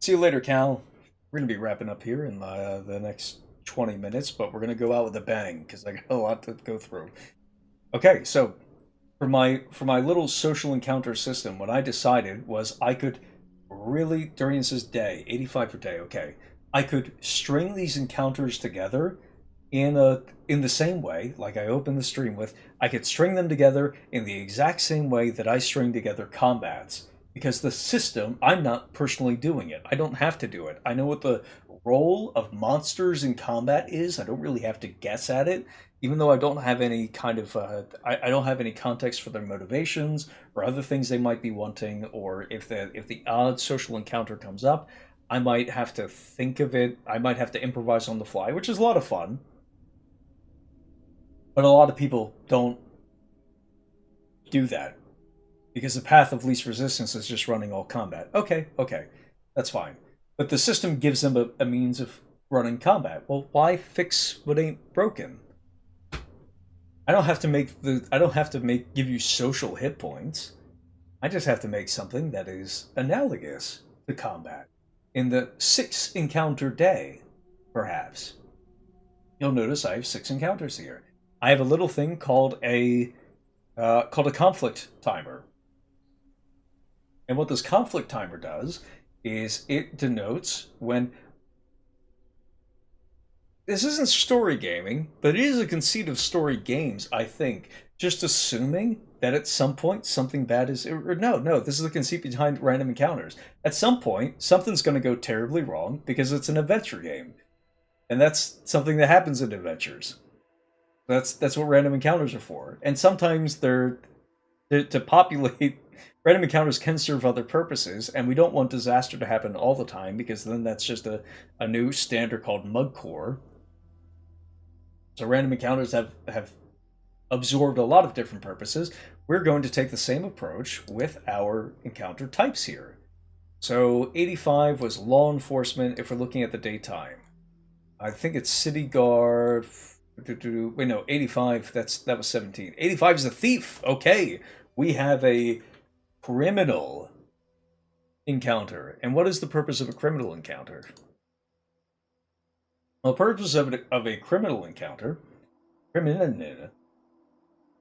See you later, Cal. We're going to be wrapping up here in the next 20 minutes, but we're going to go out with a bang, because I got a lot to go through. Okay, so for my little social encounter system, what I decided was I could really, Durian says day, 85 for day, okay. I could string these encounters together in the same way, like I opened the stream with. I could string them together in the exact same way that I string together combats. Because the system, I'm not personally doing it. I don't have to do it. I know what the role of monsters in combat is. I don't really have to guess at it. Even though I don't have any kind of, I don't have any context for their motivations or other things they might be wanting, or if the odd social encounter comes up, I might have to think of it. I might have to improvise on the fly, which is a lot of fun. But a lot of people don't do that because the path of least resistance is just running all combat. Okay, that's fine. But the system gives them a means of running combat. Well, why fix what ain't broken? I don't have to give you social hit points. I just have to make something that is analogous to combat. In the 6 encounter day, perhaps. You'll notice I have 6 encounters here. I have a little thing called a conflict timer. And what this conflict timer does is it denotes when... This isn't story gaming, but it is a conceit of story games, I think. Just assuming that at some point something bad is... No, this is the conceit behind random encounters. At some point, something's going to go terribly wrong because it's an adventure game. And that's something that happens in adventures. That's what random encounters are for. And sometimes they're to populate... Random encounters can serve other purposes, and we don't want disaster to happen all the time, because then that's just a new standard called Mugcore. So random encounters have absorbed a lot of different purposes. We're going to take the same approach with our encounter types here. So 85 was law enforcement if we're looking at the daytime. I think it's city guard. Wait, no, 85, that was 17. 85 is a thief. Okay, we have a criminal encounter. And what is the purpose of a criminal encounter? Well, the purpose of a criminal encounter,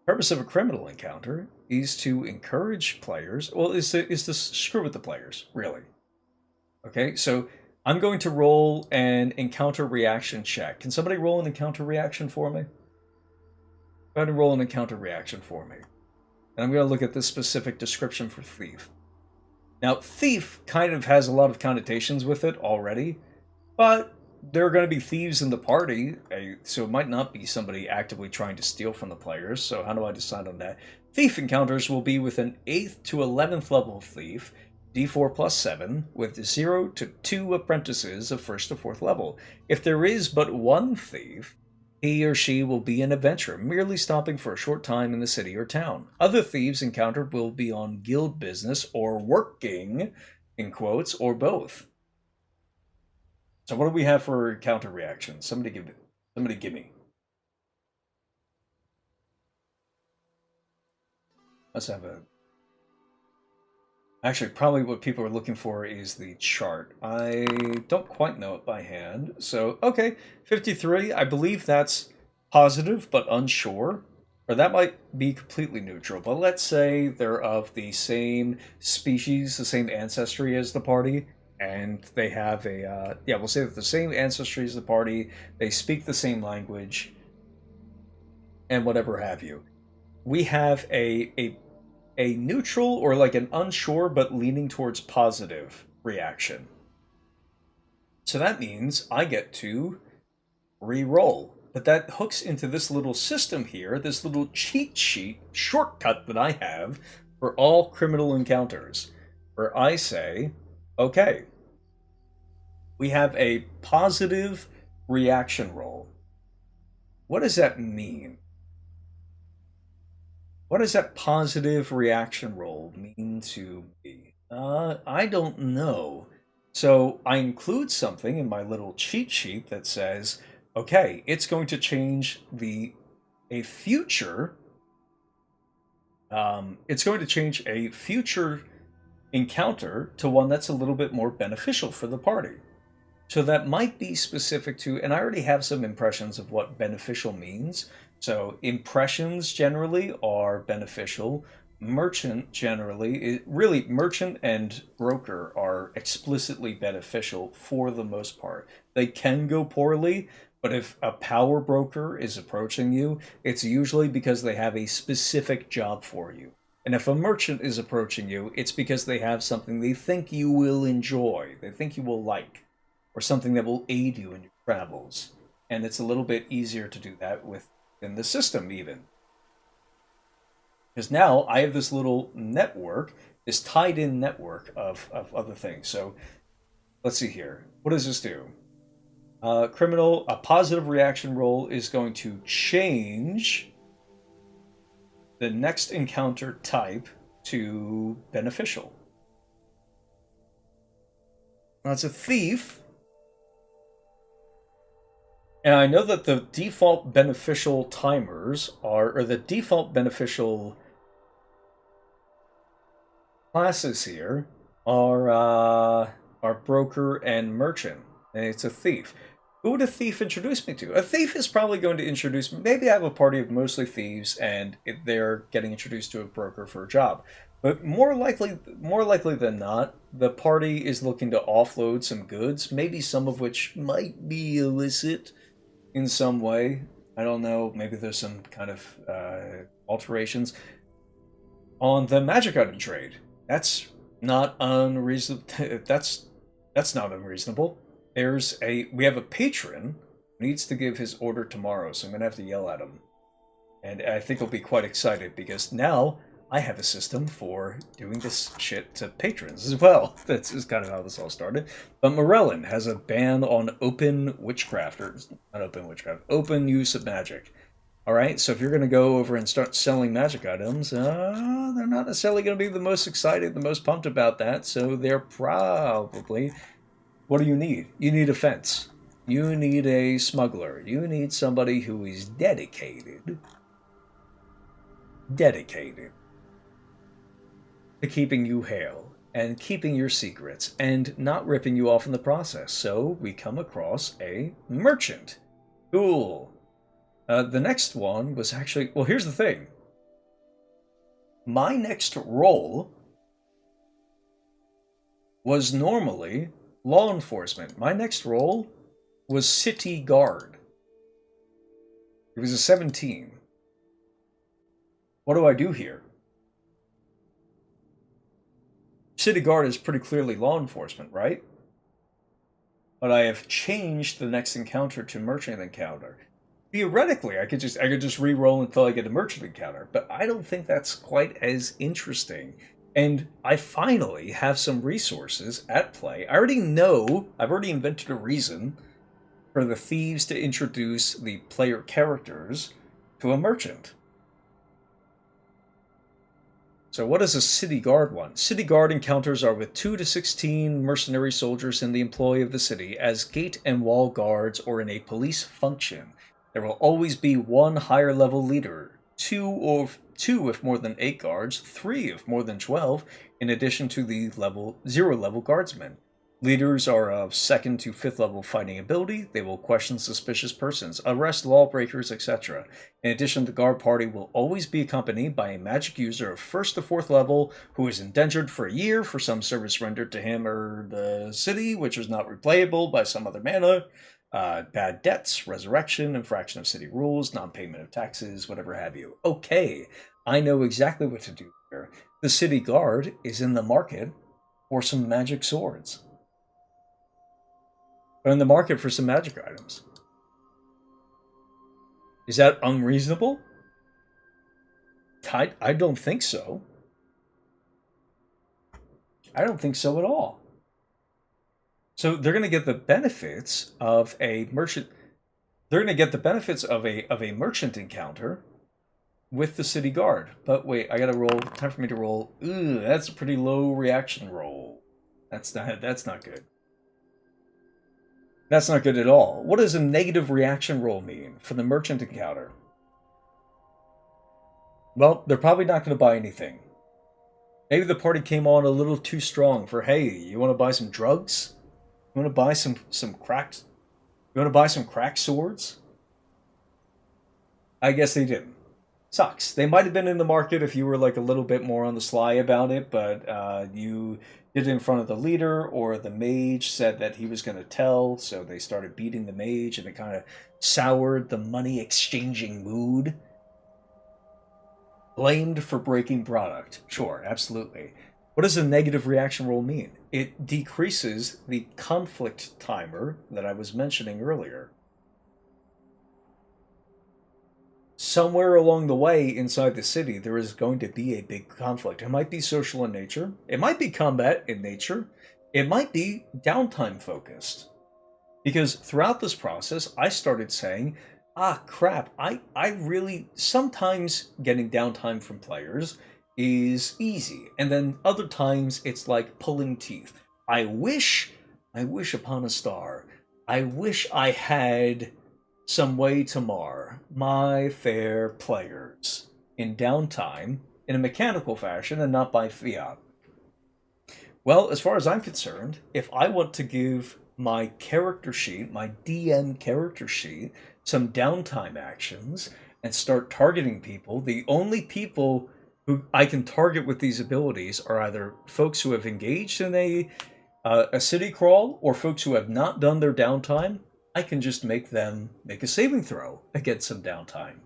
purpose of a criminal encounter is to encourage players, well, is to screw with the players, really. Okay, so I'm going to roll an encounter reaction check. Can somebody roll an encounter reaction for me? Go ahead and roll an encounter reaction for me. And I'm going to look at this specific description for thief. Now, thief kind of has a lot of connotations with it already, but there are going to be thieves in the party, so it might not be somebody actively trying to steal from the players. So how do I decide on that? Thief encounters will be with an 8th to 11th level thief, D4 plus 7, with 0 to 2 apprentices of 1st to 4th level. If there is but one thief, he or she will be an adventurer, merely stopping for a short time in the city or town. Other thieves encountered will be on guild business or working, in quotes, or both. So what do we have for counter reactions? Somebody give me. Let's have a... Actually, probably what people are looking for is the chart. I don't quite know it by hand. So, okay, 53. I believe that's positive but unsure. Or that might be completely neutral. But let's say they're of the same species, the same ancestry as the party. And they have a, yeah, we'll say that the same ancestry as the party. They speak the same language. And whatever have you. We have a neutral or like an unsure but leaning towards positive reaction. So that means I get to re-roll. But that hooks into this little system here, this little cheat sheet shortcut that I have for all criminal encounters, where I say, okay, we have a positive reaction roll. What does that mean? What does that positive reaction roll mean to me? I don't know. So I include something in my little cheat sheet that says, okay, it's going to change a future. It's going to change a future encounter to one that's a little bit more beneficial for the party. So that might be specific to, and I already have some impressions of what beneficial means. So impressions generally are beneficial. Merchant generally, really merchant and broker are explicitly beneficial for the most part. They can go poorly, but if a power broker is approaching you, it's usually because they have a specific job for you. And if a merchant is approaching you, it's because they have something they think you will enjoy, they think you will like, or something that will aid you in your travels. And it's a little bit easier to do that within the system even. Because now I have this little network, this tied-in network of other things. So let's see here. What does this do? Criminal, a positive reaction roll is going to change the next encounter type to beneficial. Now it's a thief. And I know that the default beneficial timers are, or the default beneficial classes here are broker and merchant, and it's a thief. Who would a thief introduce me to? A thief is probably going to introduce me. Maybe I have a party of mostly thieves, and they're getting introduced to a broker for a job. But more likely than not, the party is looking to offload some goods, maybe some of which might be illicit in some way. I don't know. Maybe there's some kind of alterations on the magic item trade. That's not unreasonable. That's not unreasonable. We have a patron who needs to give his order tomorrow, so I'm gonna have to yell at him. And I think he'll be quite excited because now I have a system for doing this shit to patrons as well. That's kind of how this all started. But Morellin has a ban on open witchcraft, or not open witchcraft, open use of magic. Alright, so if you're going to go over and start selling magic items, they're not necessarily going to be the most excited, the most pumped about that, so they're probably... What do you need? You need a fence. You need a smuggler. You need somebody who is dedicated to keeping you hale and keeping your secrets and not ripping you off in the process. So we come across a merchant. Cool. The next one was actually... Well, here's the thing. My next role was normally law enforcement. My next role was city guard. It was a 17. What do I do here? City guard is pretty clearly law enforcement, right? but I have changed the next encounter to merchant encounter. Theoretically, I could just re-roll until I get a merchant encounter, but I don't think that's quite as interesting. And I finally have some resources at play. I already know, I've already invented a reason for the thieves to introduce the player characters to a merchant. So what does a city guard want? City guard encounters are with 2 to 16 mercenary soldiers in the employ of the city as gate and wall guards or in a police function. There will always be one higher level leader, two if more than 8 guards, 3 if more than 12, in addition to the 0 level guardsmen. Leaders are of 2nd to 5th level fighting ability. They will question suspicious persons, arrest lawbreakers, etc. In addition, the guard party will always be accompanied by a magic user of 1st to 4th level who is indentured for a year for some service rendered to him or the city, which is not replayable by some other mana. Bad debts, resurrection, infraction of city rules, non-payment of taxes, whatever have you. Okay, I know exactly what to do here. The city guard is in the market for some magic swords. They're in the market for some magic items. Is that unreasonable? I don't think so. I don't think so at all. So they're going to get the benefits of a merchant. They're going to get the benefits of a merchant encounter with the city guard. But wait, I got to roll. Time for me to roll. Ooh, that's a pretty low reaction roll. That's not good. That's not good at all. What does a negative reaction roll mean for the merchant encounter? Well, they're probably not going to buy anything. Maybe the party came on a little too strong for, hey, you want to buy some drugs? You want to buy some cracked? You want to buy some crack swords? I guess they didn't. Sucks. They might have been in the market if you were like a little bit more on the sly about it, but you did it in front of the leader, or the mage said that he was going to tell, so they started beating the mage, and it kind of soured the money exchanging mood. Blamed for breaking product. Sure, absolutely. What does a negative reaction roll mean? It decreases the conflict timer that I was mentioning earlier. Somewhere along the way inside the city, there is going to be a big conflict. It might be social in nature. It might be combat in nature. It might be downtime focused. Because throughout this process, I started saying, crap, I really, sometimes getting downtime from players is easy. And then other times it's like pulling teeth. I wish upon a star. I wish I had some way to mar my fair players in downtime in a mechanical fashion and not by fiat. Well, as far as I'm concerned, if I want to give my character sheet, my DM character sheet, some downtime actions and start targeting people, the only people who I can target with these abilities are either folks who have engaged in a city crawl or folks who have not done their downtime. I can just make them make a saving throw against some downtime.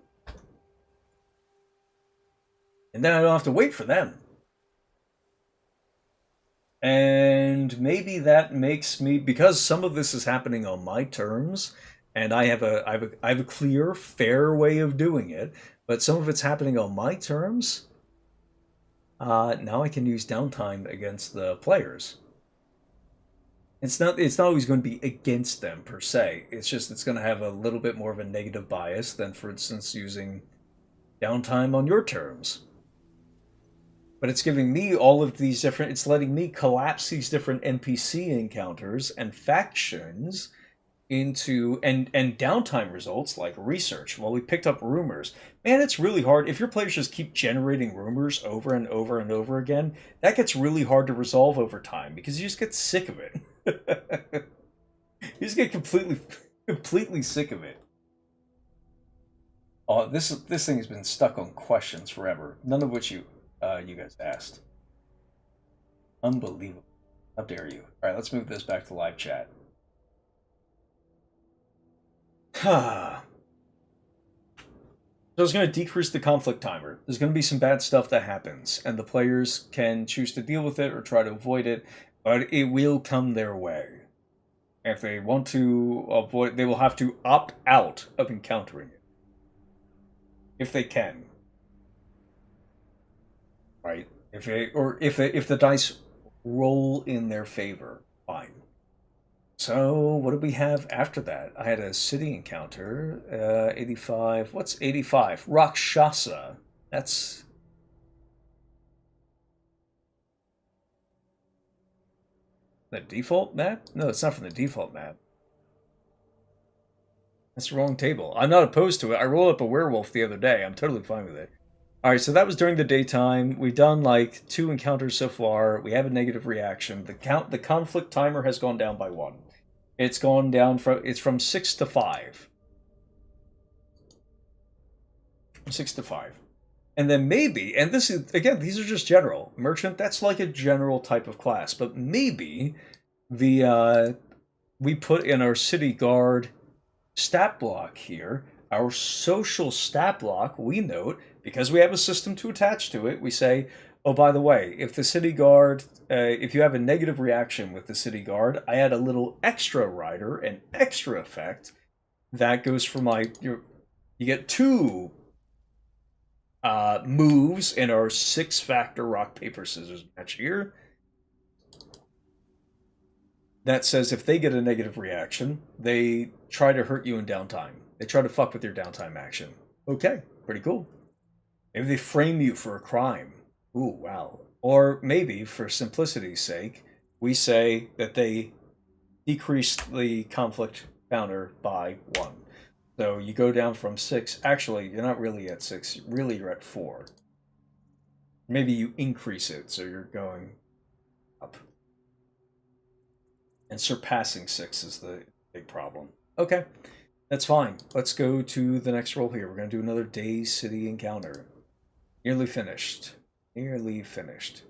And then I don't have to wait for them. And maybe that makes me, because some of this is happening on my terms, and I have a clear, fair way of doing it, but some of it's happening on my terms, now I can use downtime against the players. It's not always going to be against them per se. It's just it's going to have a little bit more of a negative bias than, for instance, using downtime on your terms. But it's giving me all of these different... It's letting me collapse these different NPC encounters and factions into... And downtime results, like research. Well, we picked up rumors. Man, it's really hard. If your players just keep generating rumors over and over and over again, that gets really hard to resolve over time, because you just get sick of it. You just get completely sick of it. Oh, this thing has been stuck on questions forever, none of which you guys asked. Unbelievable. How dare you? All right, let's move this back to live chat. So it's going to decrease the conflict timer. There's going to be some bad stuff that happens, and the players can choose to deal with it or try to avoid it, but it will come their way. If they want to avoid, they will have to opt out of encountering it. If they can. Right? If the dice roll in their favor, fine. So, what do we have after that? I had a city encounter, 85. What's 85? Rakshasa. That's... the default map? No, it's not from the default map. That's the wrong table. I'm not opposed to it. I rolled up a werewolf the other day. I'm totally fine with it. Alright, so that was during the daytime. We've done like 2 encounters so far. We have a negative reaction. The conflict timer has gone down by 1. It's gone down from 6 to 5. 6 to 5. And then maybe, and this is, again, these are just general. Merchant, that's like a general type of class. But maybe we put in our city guard stat block here, our social stat block, we note, because we have a system to attach to it, we say, oh, by the way, if the city guard, if you have a negative reaction with the city guard, I add a little extra rider, an extra effect, that goes for you get 2 moves in our 6-factor rock, paper, scissors match here. That says if they get a negative reaction, they try to hurt you in downtime. They try to fuck with your downtime action. Okay, pretty cool. Maybe they frame you for a crime. Ooh, wow. Or maybe, for simplicity's sake, we say that they decrease the conflict counter by 1. So you go down from 6. Actually, you're not really at 6. Really, you're at 4. Maybe you increase it, so you're going up. And surpassing 6 is the big problem. Okay, that's fine. Let's go to the next roll here. We're going to do another day city encounter. Nearly finished. Nearly finished.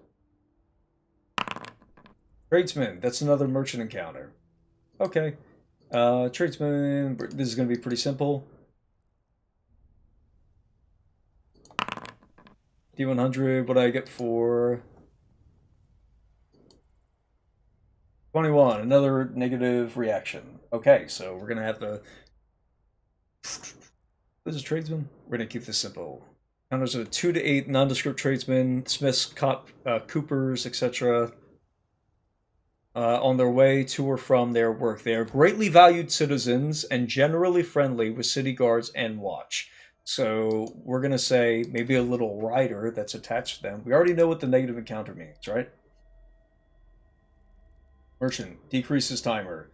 Tradesman, that's another merchant encounter. Okay. Tradesman, this is going to be pretty simple. D100, what do I get for 21? Another negative reaction. Okay, so we're going to have to... This is tradesman. We're going to keep this simple. Counters of 2 to 8 nondescript tradesmen, smiths, coopers, etc. On their way to or from their work. They are greatly valued citizens and generally friendly with city guards and watch. So we're going to say maybe a little rider that's attached to them. We already know what the negative encounter means, right? Merchant decreases timer.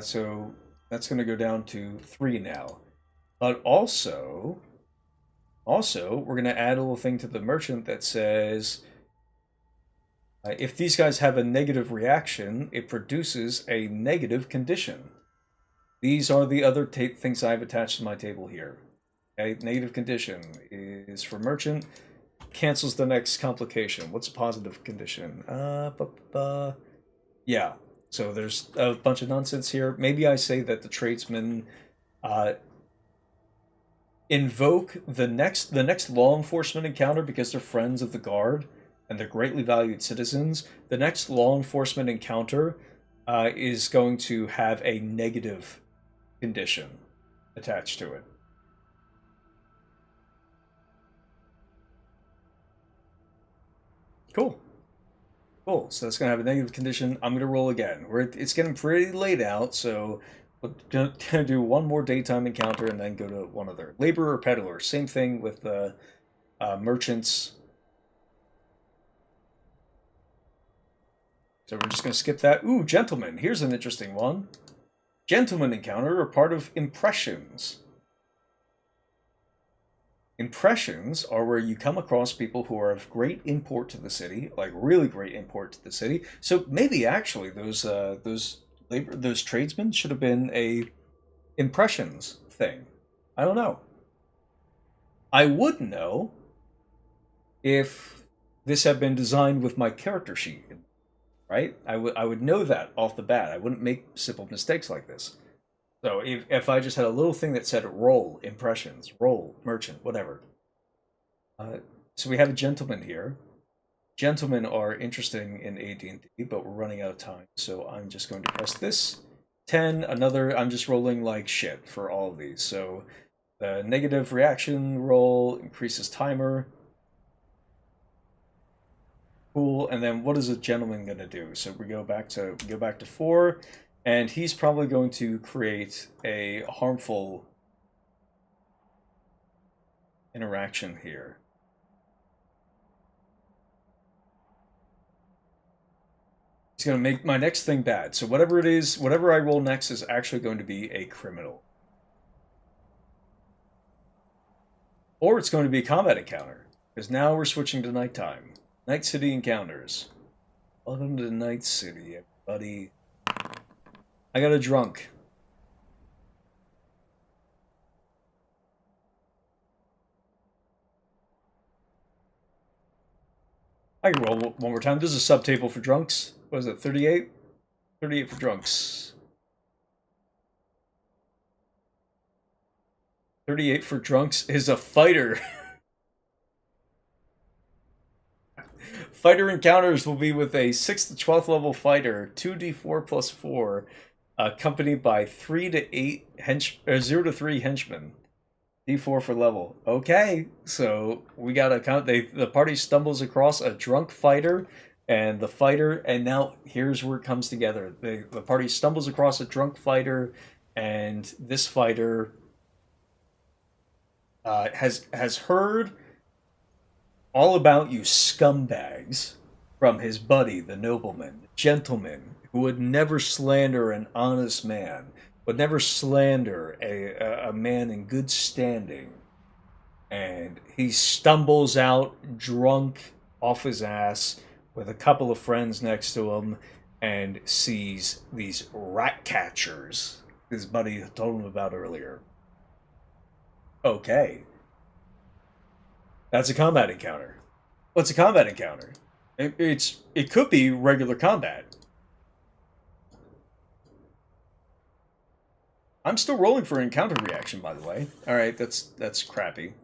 So that's going to go down to 3 now. But also, we're going to add a little thing to the merchant that says... if these guys have a negative reaction, it produces a negative condition. These are the other things I've attached to my table here. Okay, negative condition is for merchant, cancels the next complication. What's a positive condition? Yeah, so there's a bunch of nonsense here. Maybe I say that the tradesmen invoke the next law enforcement encounter because they're friends of the guard and they're greatly valued citizens. The next law enforcement encounter is going to have a negative condition attached to it. Cool. Cool. So that's going to have a negative condition. I'm going to roll again. It's getting pretty late out, so we're going to do one more daytime encounter and then go to one other. Laborer, peddler. Same thing with the merchants. So we're just going to skip that. Ooh, gentlemen. Here's an interesting one. Gentlemen encounter are part of impressions. Impressions are where you come across people who are of great import to the city, like really great import to the city. So maybe actually those tradesmen should have been a impressions thing. I don't know. I would know if this had been designed with my character sheet, right? I would know that off the bat. I wouldn't make simple mistakes like this. So if I just had a little thing that said roll, impressions, roll, merchant, whatever. So we have a gentleman here. Gentlemen are interesting in AD&D, but we're running out of time, so I'm just going to press this. 10, another, I'm just rolling like shit for all of these. So the negative reaction roll increases timer. Cool, and then what is a gentleman gonna do? So we go back to 4, and he's probably going to create a harmful interaction here. He's going to make my next thing bad. So whatever it is, whatever I roll next is actually going to be a criminal. Or it's going to be a combat encounter, because now we're switching to nighttime. Night City encounters. Welcome to Night City, everybody. I got a drunk. I can roll one more time. This is a sub-table for drunks. What is it, 38? 38 for drunks. 38 for drunks is a fighter. Fighter encounters will be with a 6th to 12th level fighter, 2d4 plus 4, accompanied by 3 to 8 0 to 3 henchmen. D4 for level. Okay, so we got to count. The party stumbles across a drunk fighter, and the fighter, and now here's where it comes together. The party stumbles across a drunk fighter, and this fighter has heard all about you scumbags from his buddy, the nobleman, the gentleman, who would never slander an honest man, would never slander a man in good standing. And he stumbles out drunk off his ass with a couple of friends next to him and sees these rat catchers his buddy told him about earlier. Okay. That's a combat encounter. What's a combat encounter? It could be regular combat. I'm still rolling for an encounter reaction, by the way. All right, that's crappy.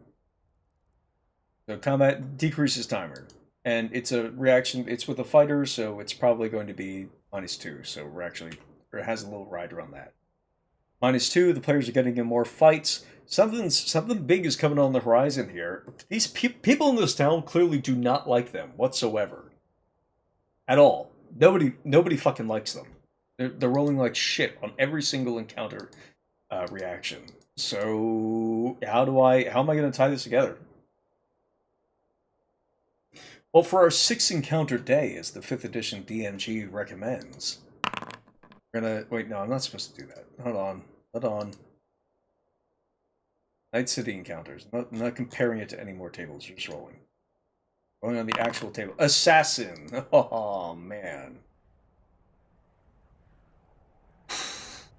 So combat decreases timer, and it's a reaction. It's with a fighter, so it's probably going to be -2. So we're actually, or it has a little rider on that. -2. The players are getting in more fights. Something big is coming on the horizon here. These people in this town clearly do not like them whatsoever, at all. Nobody fucking likes them. They're rolling like shit on every single encounter reaction. So how am I going to tie this together? Well, for our 6 encounter day, as the 5th edition DMG recommends, we're gonna wait. No, I'm not supposed to do that. Hold on. Night City encounters. I'm not comparing it to any more tables. You're just rolling. Going on the actual table. Assassin. Oh man,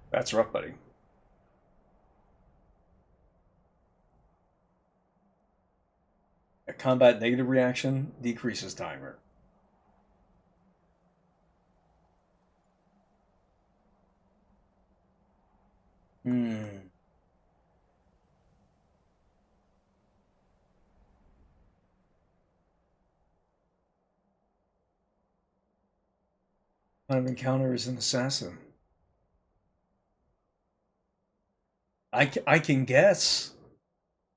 that's rough, buddy. A combat negative reaction decreases timer. Hmm. Kind of encounter is an assassin. I can guess.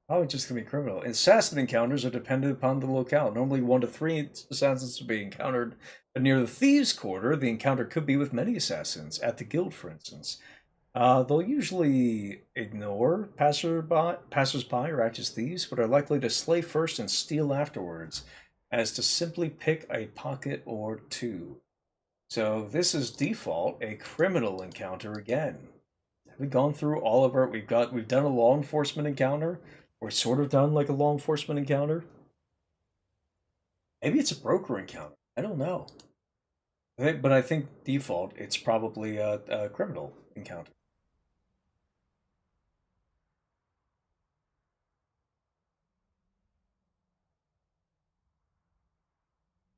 Probably just gonna be criminal. Assassin encounters are dependent upon the locale. Normally 1 to 3 assassins will be encountered, but near the Thieves' Quarter, the encounter could be with many assassins. At the guild, for instance. They'll usually ignore passers-by or act as thieves, but are likely to slay first and steal afterwards, as to simply pick a pocket or two. So this is default, a criminal encounter again. Have we gone through all of our... We've done a law enforcement encounter. We're sort of done like a law enforcement encounter. Maybe it's a broker encounter. I don't know. But I think default, it's probably a criminal encounter.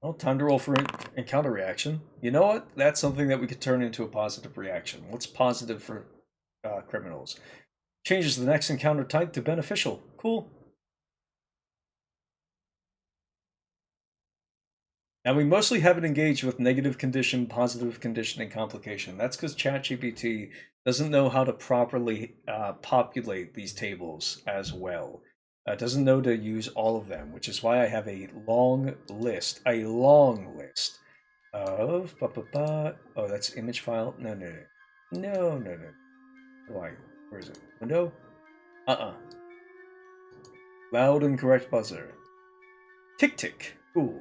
Well, time to roll for encounter reaction. You know what? That's something that we could turn into a positive reaction. What's positive for criminals? Changes the next encounter type to beneficial. Cool. Now, we mostly haven't engaged with negative condition, positive condition, and complication. That's because ChatGPT doesn't know how to properly populate these tables as well. It doesn't know to use all of them, which is why I have a long list of oh, that's image file. No. Why? Where is it? Window? Loud and correct buzzer. Tick. Cool.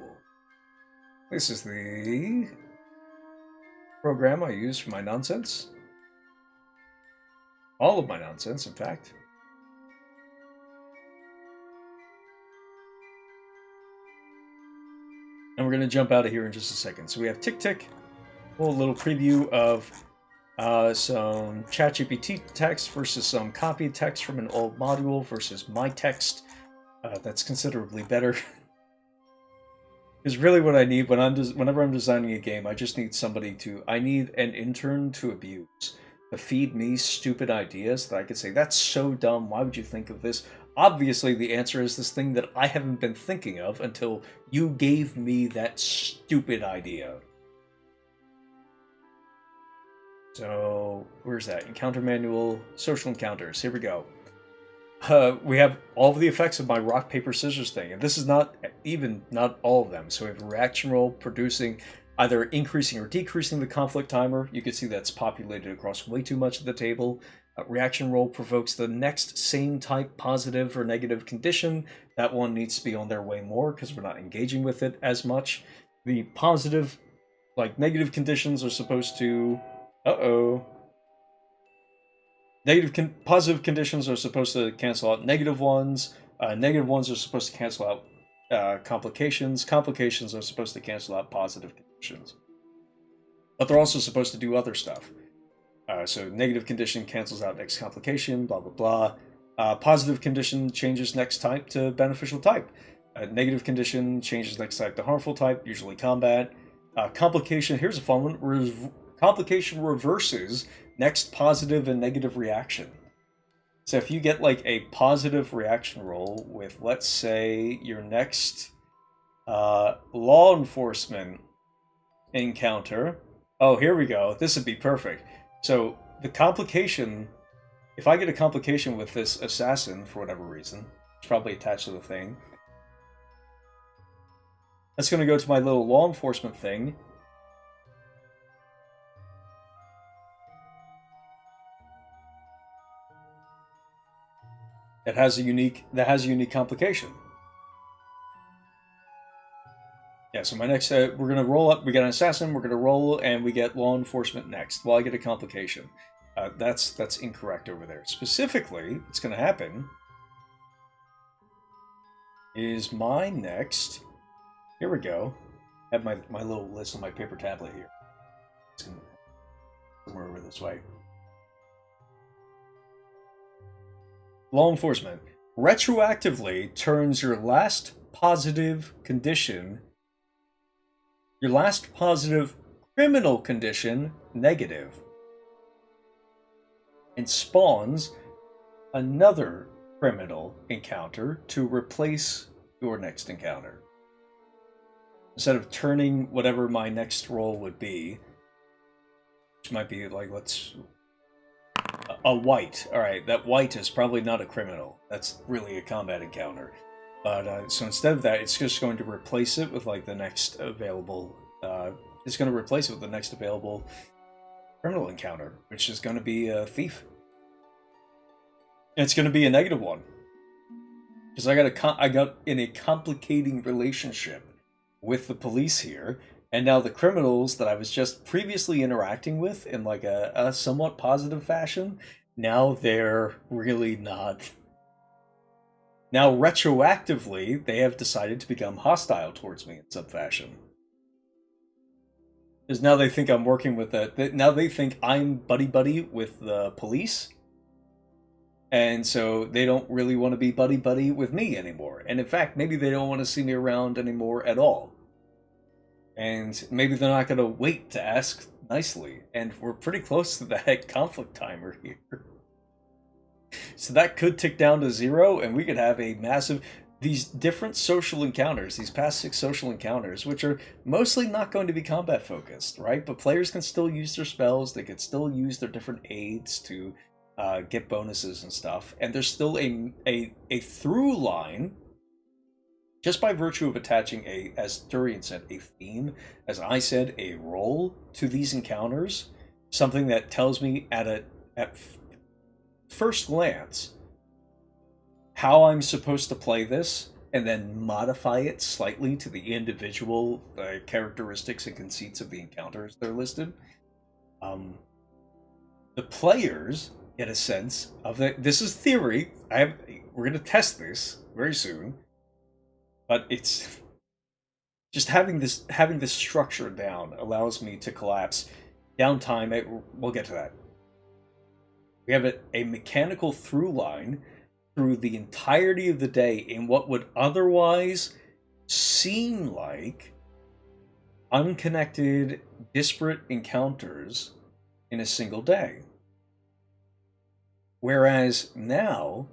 This is the program I use for my nonsense. All of my nonsense, in fact. And we're going to jump out of here in just a second. So we have Tick. A little preview of some ChatGPT text versus some copied text from an old module versus my text. That's considerably better. Because really what I need whenever I'm designing a game, I just need I need an intern to abuse. To feed me stupid ideas that I could say, that's so dumb, why would you think of this? Obviously, the answer is this thing that I haven't been thinking of until you gave me that stupid idea. So, where's that? Encounter manual, social encounters. Here we go. We have all of the effects of my rock, paper, scissors thing, and this is not all of them. So we have a reaction roll producing either increasing or decreasing the conflict timer. You can see that's populated across way too much of the table. Reaction roll provokes the next same type positive or negative condition. That one needs to be on there way more because we're not engaging with it as much. The positive, negative conditions are supposed to... Positive conditions are supposed to cancel out negative ones. Negative ones are supposed to cancel out complications. Complications are supposed to cancel out positive conditions. But they're also supposed to do other stuff. So negative condition cancels out next complication, blah, blah, blah. Positive condition changes next type to beneficial type. Negative condition changes next type to harmful type, usually combat. Complication, here's a fun one. Complication reverses next positive and negative reaction. So if you get a positive reaction roll with, let's say, your next law enforcement encounter. Oh, here we go. This would be perfect. So the complication, if I get a complication with this assassin for whatever reason, it's probably attached to the thing. That's going to go to my little law enforcement thing. That has a unique complication. Yeah, so my next, we're going to roll up, we get an assassin, we're going to roll, and we get law enforcement next. Well, I get a complication. That's incorrect over there. Specifically, what's going to happen is my next, here we go, I have my little list on my paper tablet here. It's somewhere over this way. Law enforcement retroactively turns your last positive condition, your last positive criminal condition, negative, and spawns another criminal encounter to replace your next encounter. Instead of turning whatever my next roll would be, which might be a white. Alright, that white is probably not a criminal. That's really a combat encounter. But, so instead of that, it's just going to replace it with, the next available... it's going to replace it with the next available criminal encounter, which is going to be a thief. And it's going to be a negative one. Because I got in a complicating relationship with the police here, and now the criminals that I was just previously interacting with in a somewhat positive fashion, now they're really not. Now retroactively, they have decided to become hostile towards me in some fashion. Because now they think I'm working with now they think I'm buddy-buddy with the police. And so they don't really want to be buddy-buddy with me anymore. And in fact, maybe they don't want to see me around anymore at all. And maybe they're not going to wait to ask nicely. And we're pretty close to that conflict timer here. So that could tick down to 0, and we could have a massive... these different social encounters, these past 6 social encounters, which are mostly not going to be combat focused, right? But players can still use their spells, they can still use their different aids to get bonuses and stuff, and there's still a through line just by virtue of attaching as Durian said, a theme, as I said, a role to these encounters, something that tells me at first glance how I'm supposed to play this, and then modify it slightly to the individual characteristics and conceits of the encounters that are listed. The players get a sense of that. This is theory. We're going to test this very soon, but it's just having this structure down allows me to collapse downtime. We'll get to that. We have a mechanical through line through the entirety of the day in what would otherwise seem like unconnected, disparate encounters in a single day. Whereas now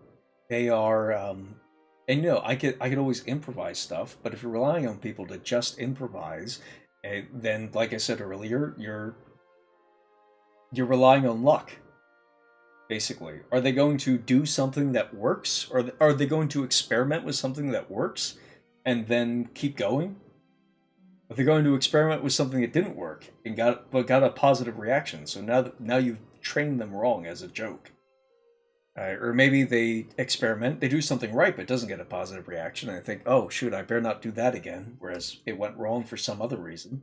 they are, and you know, I could always improvise stuff, but if you're relying on people to just improvise, then, like I said earlier, you're relying on luck. Basically, are they going to do something that works, or are they going to experiment with something that works and then keep going? Are they going to experiment with something that didn't work and got a positive reaction? So now you've trained them wrong as a joke. Or maybe they experiment, they do something right, but it doesn't get a positive reaction, and they think, oh shoot, I better not do that again, whereas it went wrong for some other reason.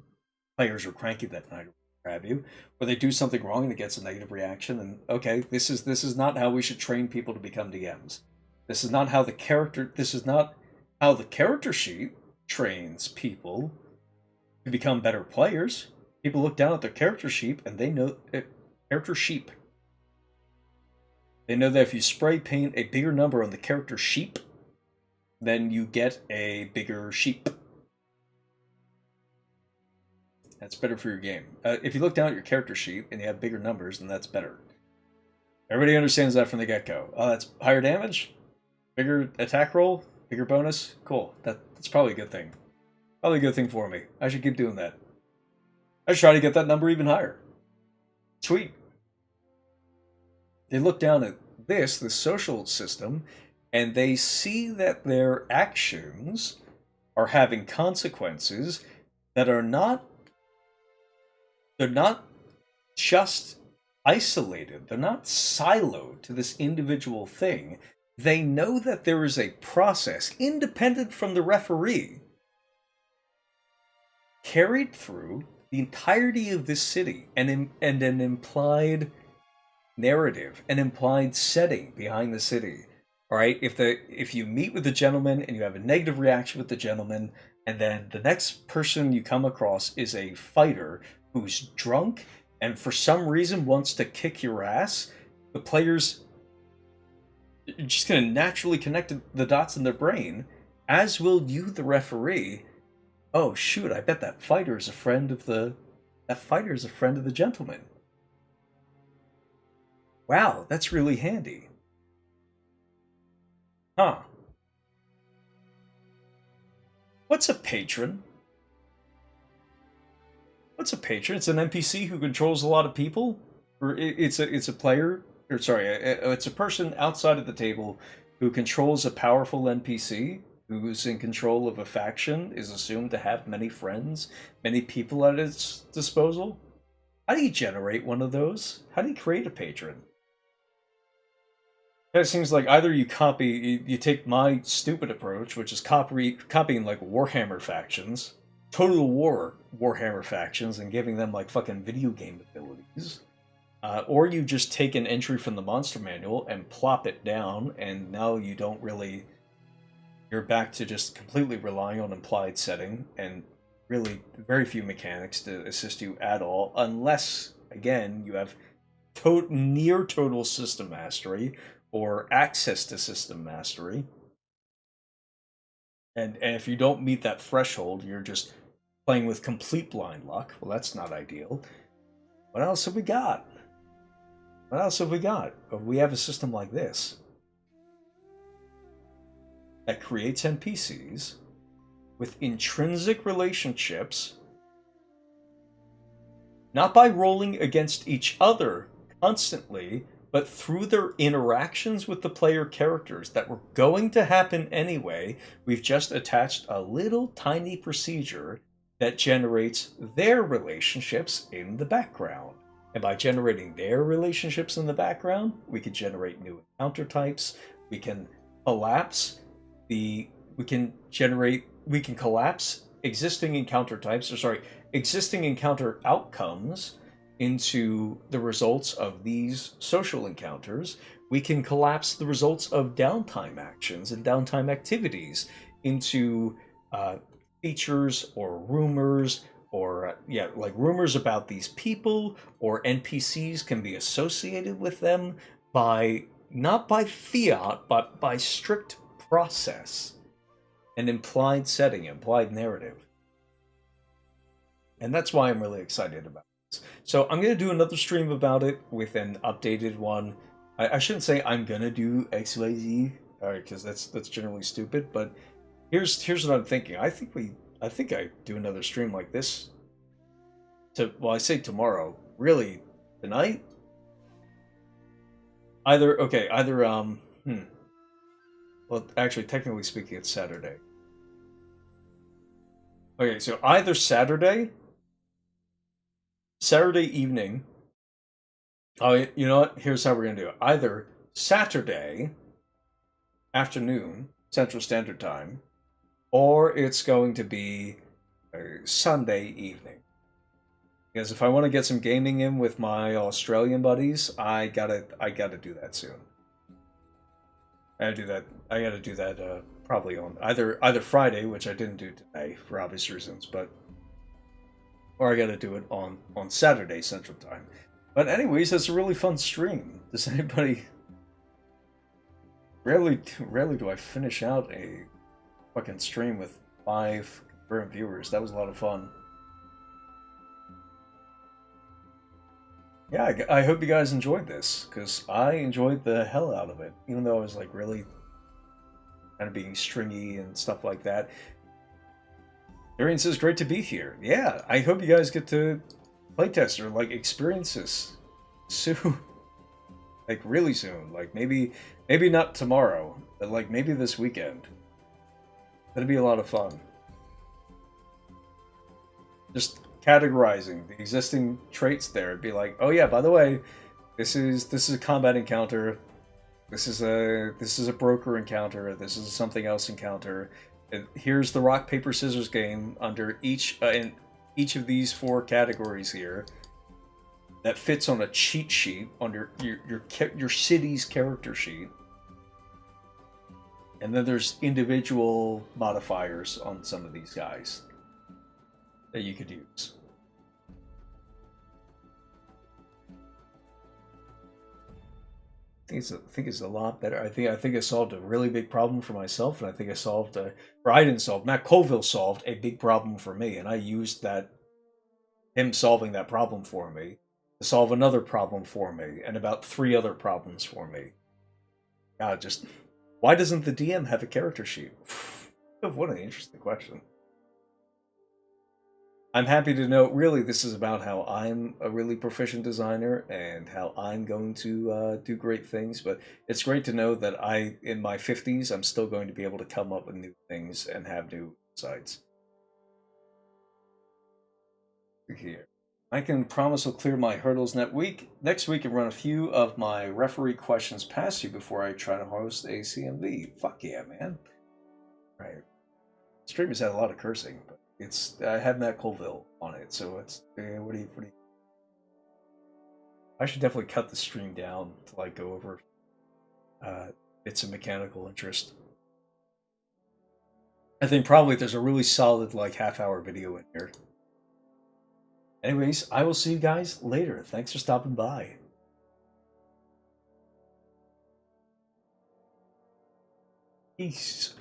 Players were cranky that night, or have you, or they do something wrong and it gets a negative reaction, and okay, this is not how we should train people to become DMs. This is not how the character sheet trains people to become better players. People look down at their character sheet and they know They know that if you spray paint a bigger number on the character sheep, then you get a bigger sheep. That's better for your game. If you look down at your character sheet and you have bigger numbers, then that's better. Everybody understands that from the get-go. Oh, that's higher damage? Bigger attack roll? Bigger bonus? Cool. That's probably a good thing. Probably a good thing for me. I should keep doing that. I should try to get that number even higher. Sweet. They look down at the social system, and they see that their actions are having consequences that are not just isolated. They're not siloed to this individual thing. They know that there is a process independent from the referee carried through the entirety of this city, and an implied narrative, an implied setting behind the city. All right, if you meet with the gentleman and you have a negative reaction with the gentleman, and then the next person you come across is a fighter who's drunk and for some reason wants to kick your ass, the players are just going to naturally connect the dots in their brain, as will you, the referee. Oh shoot, I bet that fighter is a friend of the gentleman. Wow, that's really handy. Huh. What's a patron? What's a patron? It's an NPC who controls a lot of people? Or it's a player? Or sorry, it's a person outside of the table who controls a powerful NPC, who's in control of a faction, is assumed to have many friends, many people at its disposal? How do you generate one of those? How do you create a patron? It seems like either you take my stupid approach, which is copying like Warhammer factions, Total War Warhammer factions, and giving them like fucking video game abilities, or you just take an entry from the monster manual and plop it down, and now you're back to just completely relying on implied setting and really very few mechanics to assist you at all, unless, again, you have near total system mastery, or access to system mastery. And if you don't meet that threshold, you're just playing with complete blind luck. Well, that's not ideal. What else have we got? We have a system like this. that creates NPCs with intrinsic relationships, not by rolling against each other constantly, but through their interactions with the player characters that were going to happen anyway. We've just attached a little tiny procedure that generates their relationships in the background. And by generating their relationships in the background, we can generate new encounter types. We can collapse existing encounter types, existing encounter outcomes into the results of these social encounters. We can collapse the results of downtime actions and downtime activities into features or rumors, or like rumors about these people, or NPCs can be associated with them by not by fiat, but by strict process and implied setting, implied narrative. And that's why I'm really excited about this. So I'm going to do another stream about it with an updated one. I shouldn't say I'm going to do XYZ, because that's generally stupid, but here's what I'm thinking. I think I do another stream like this I say tomorrow, really tonight? Well, actually, technically speaking, it's Saturday. Okay, so either Saturday evening. Oh, you know what? Here's how we're gonna do it. Either Saturday afternoon, Central Standard Time, or it's going to be a Sunday evening. Because if I want to get some gaming in with my Australian buddies, I gotta do that soon. I gotta do that probably on either Friday, which I didn't do today for obvious reasons, or I gotta do it on Saturday Central Time. But anyways, that's a really fun stream. Does anybody? Rarely do I finish out a fucking stream with 5 confirmed viewers. That was a lot of fun. Yeah, I hope you guys enjoyed this, because I enjoyed the hell out of it, even though I was like really kind of being stringy and stuff like that. Darian says, great to be here. Yeah, I hope you guys get to playtest or like experience this soon. Like really soon. Like maybe not tomorrow, but like maybe this weekend. That'd be a lot of fun. Just categorizing the existing traits there. It'd be like, oh yeah, by the way, this is a combat encounter. This is a broker encounter. This is a something else encounter. And here's the rock paper scissors game under each in each of these 4 categories here. That fits on a cheat sheet on your city's character sheet. And then there's individual modifiers on some of these guys that you could use. I think it's a lot better. I think I solved a really big problem for myself, and I think I solved Matt Colville solved a big problem for me, and I used him solving that problem for me to solve another problem for me, and about 3 other problems for me. God, just why doesn't the DM have a character sheet? What an interesting question. I'm happy to know, really, this is about how I'm a really proficient designer and how I'm going to do great things, but it's great to know that in my 50s, I'm still going to be able to come up with new things and have new insights. Here. I can promise I'll clear my hurdles next week and run a few of my referee questions past you before I try to host a CMV. Fuck yeah, man. Right. Stream has had a lot of cursing, but I have Matt Colville on it, so it's what do you I should definitely cut the stream down to like go over bits of mechanical interest. I think probably there's a really solid like half-hour video in here. Anyways, I will see you guys later. Thanks for stopping by. Peace.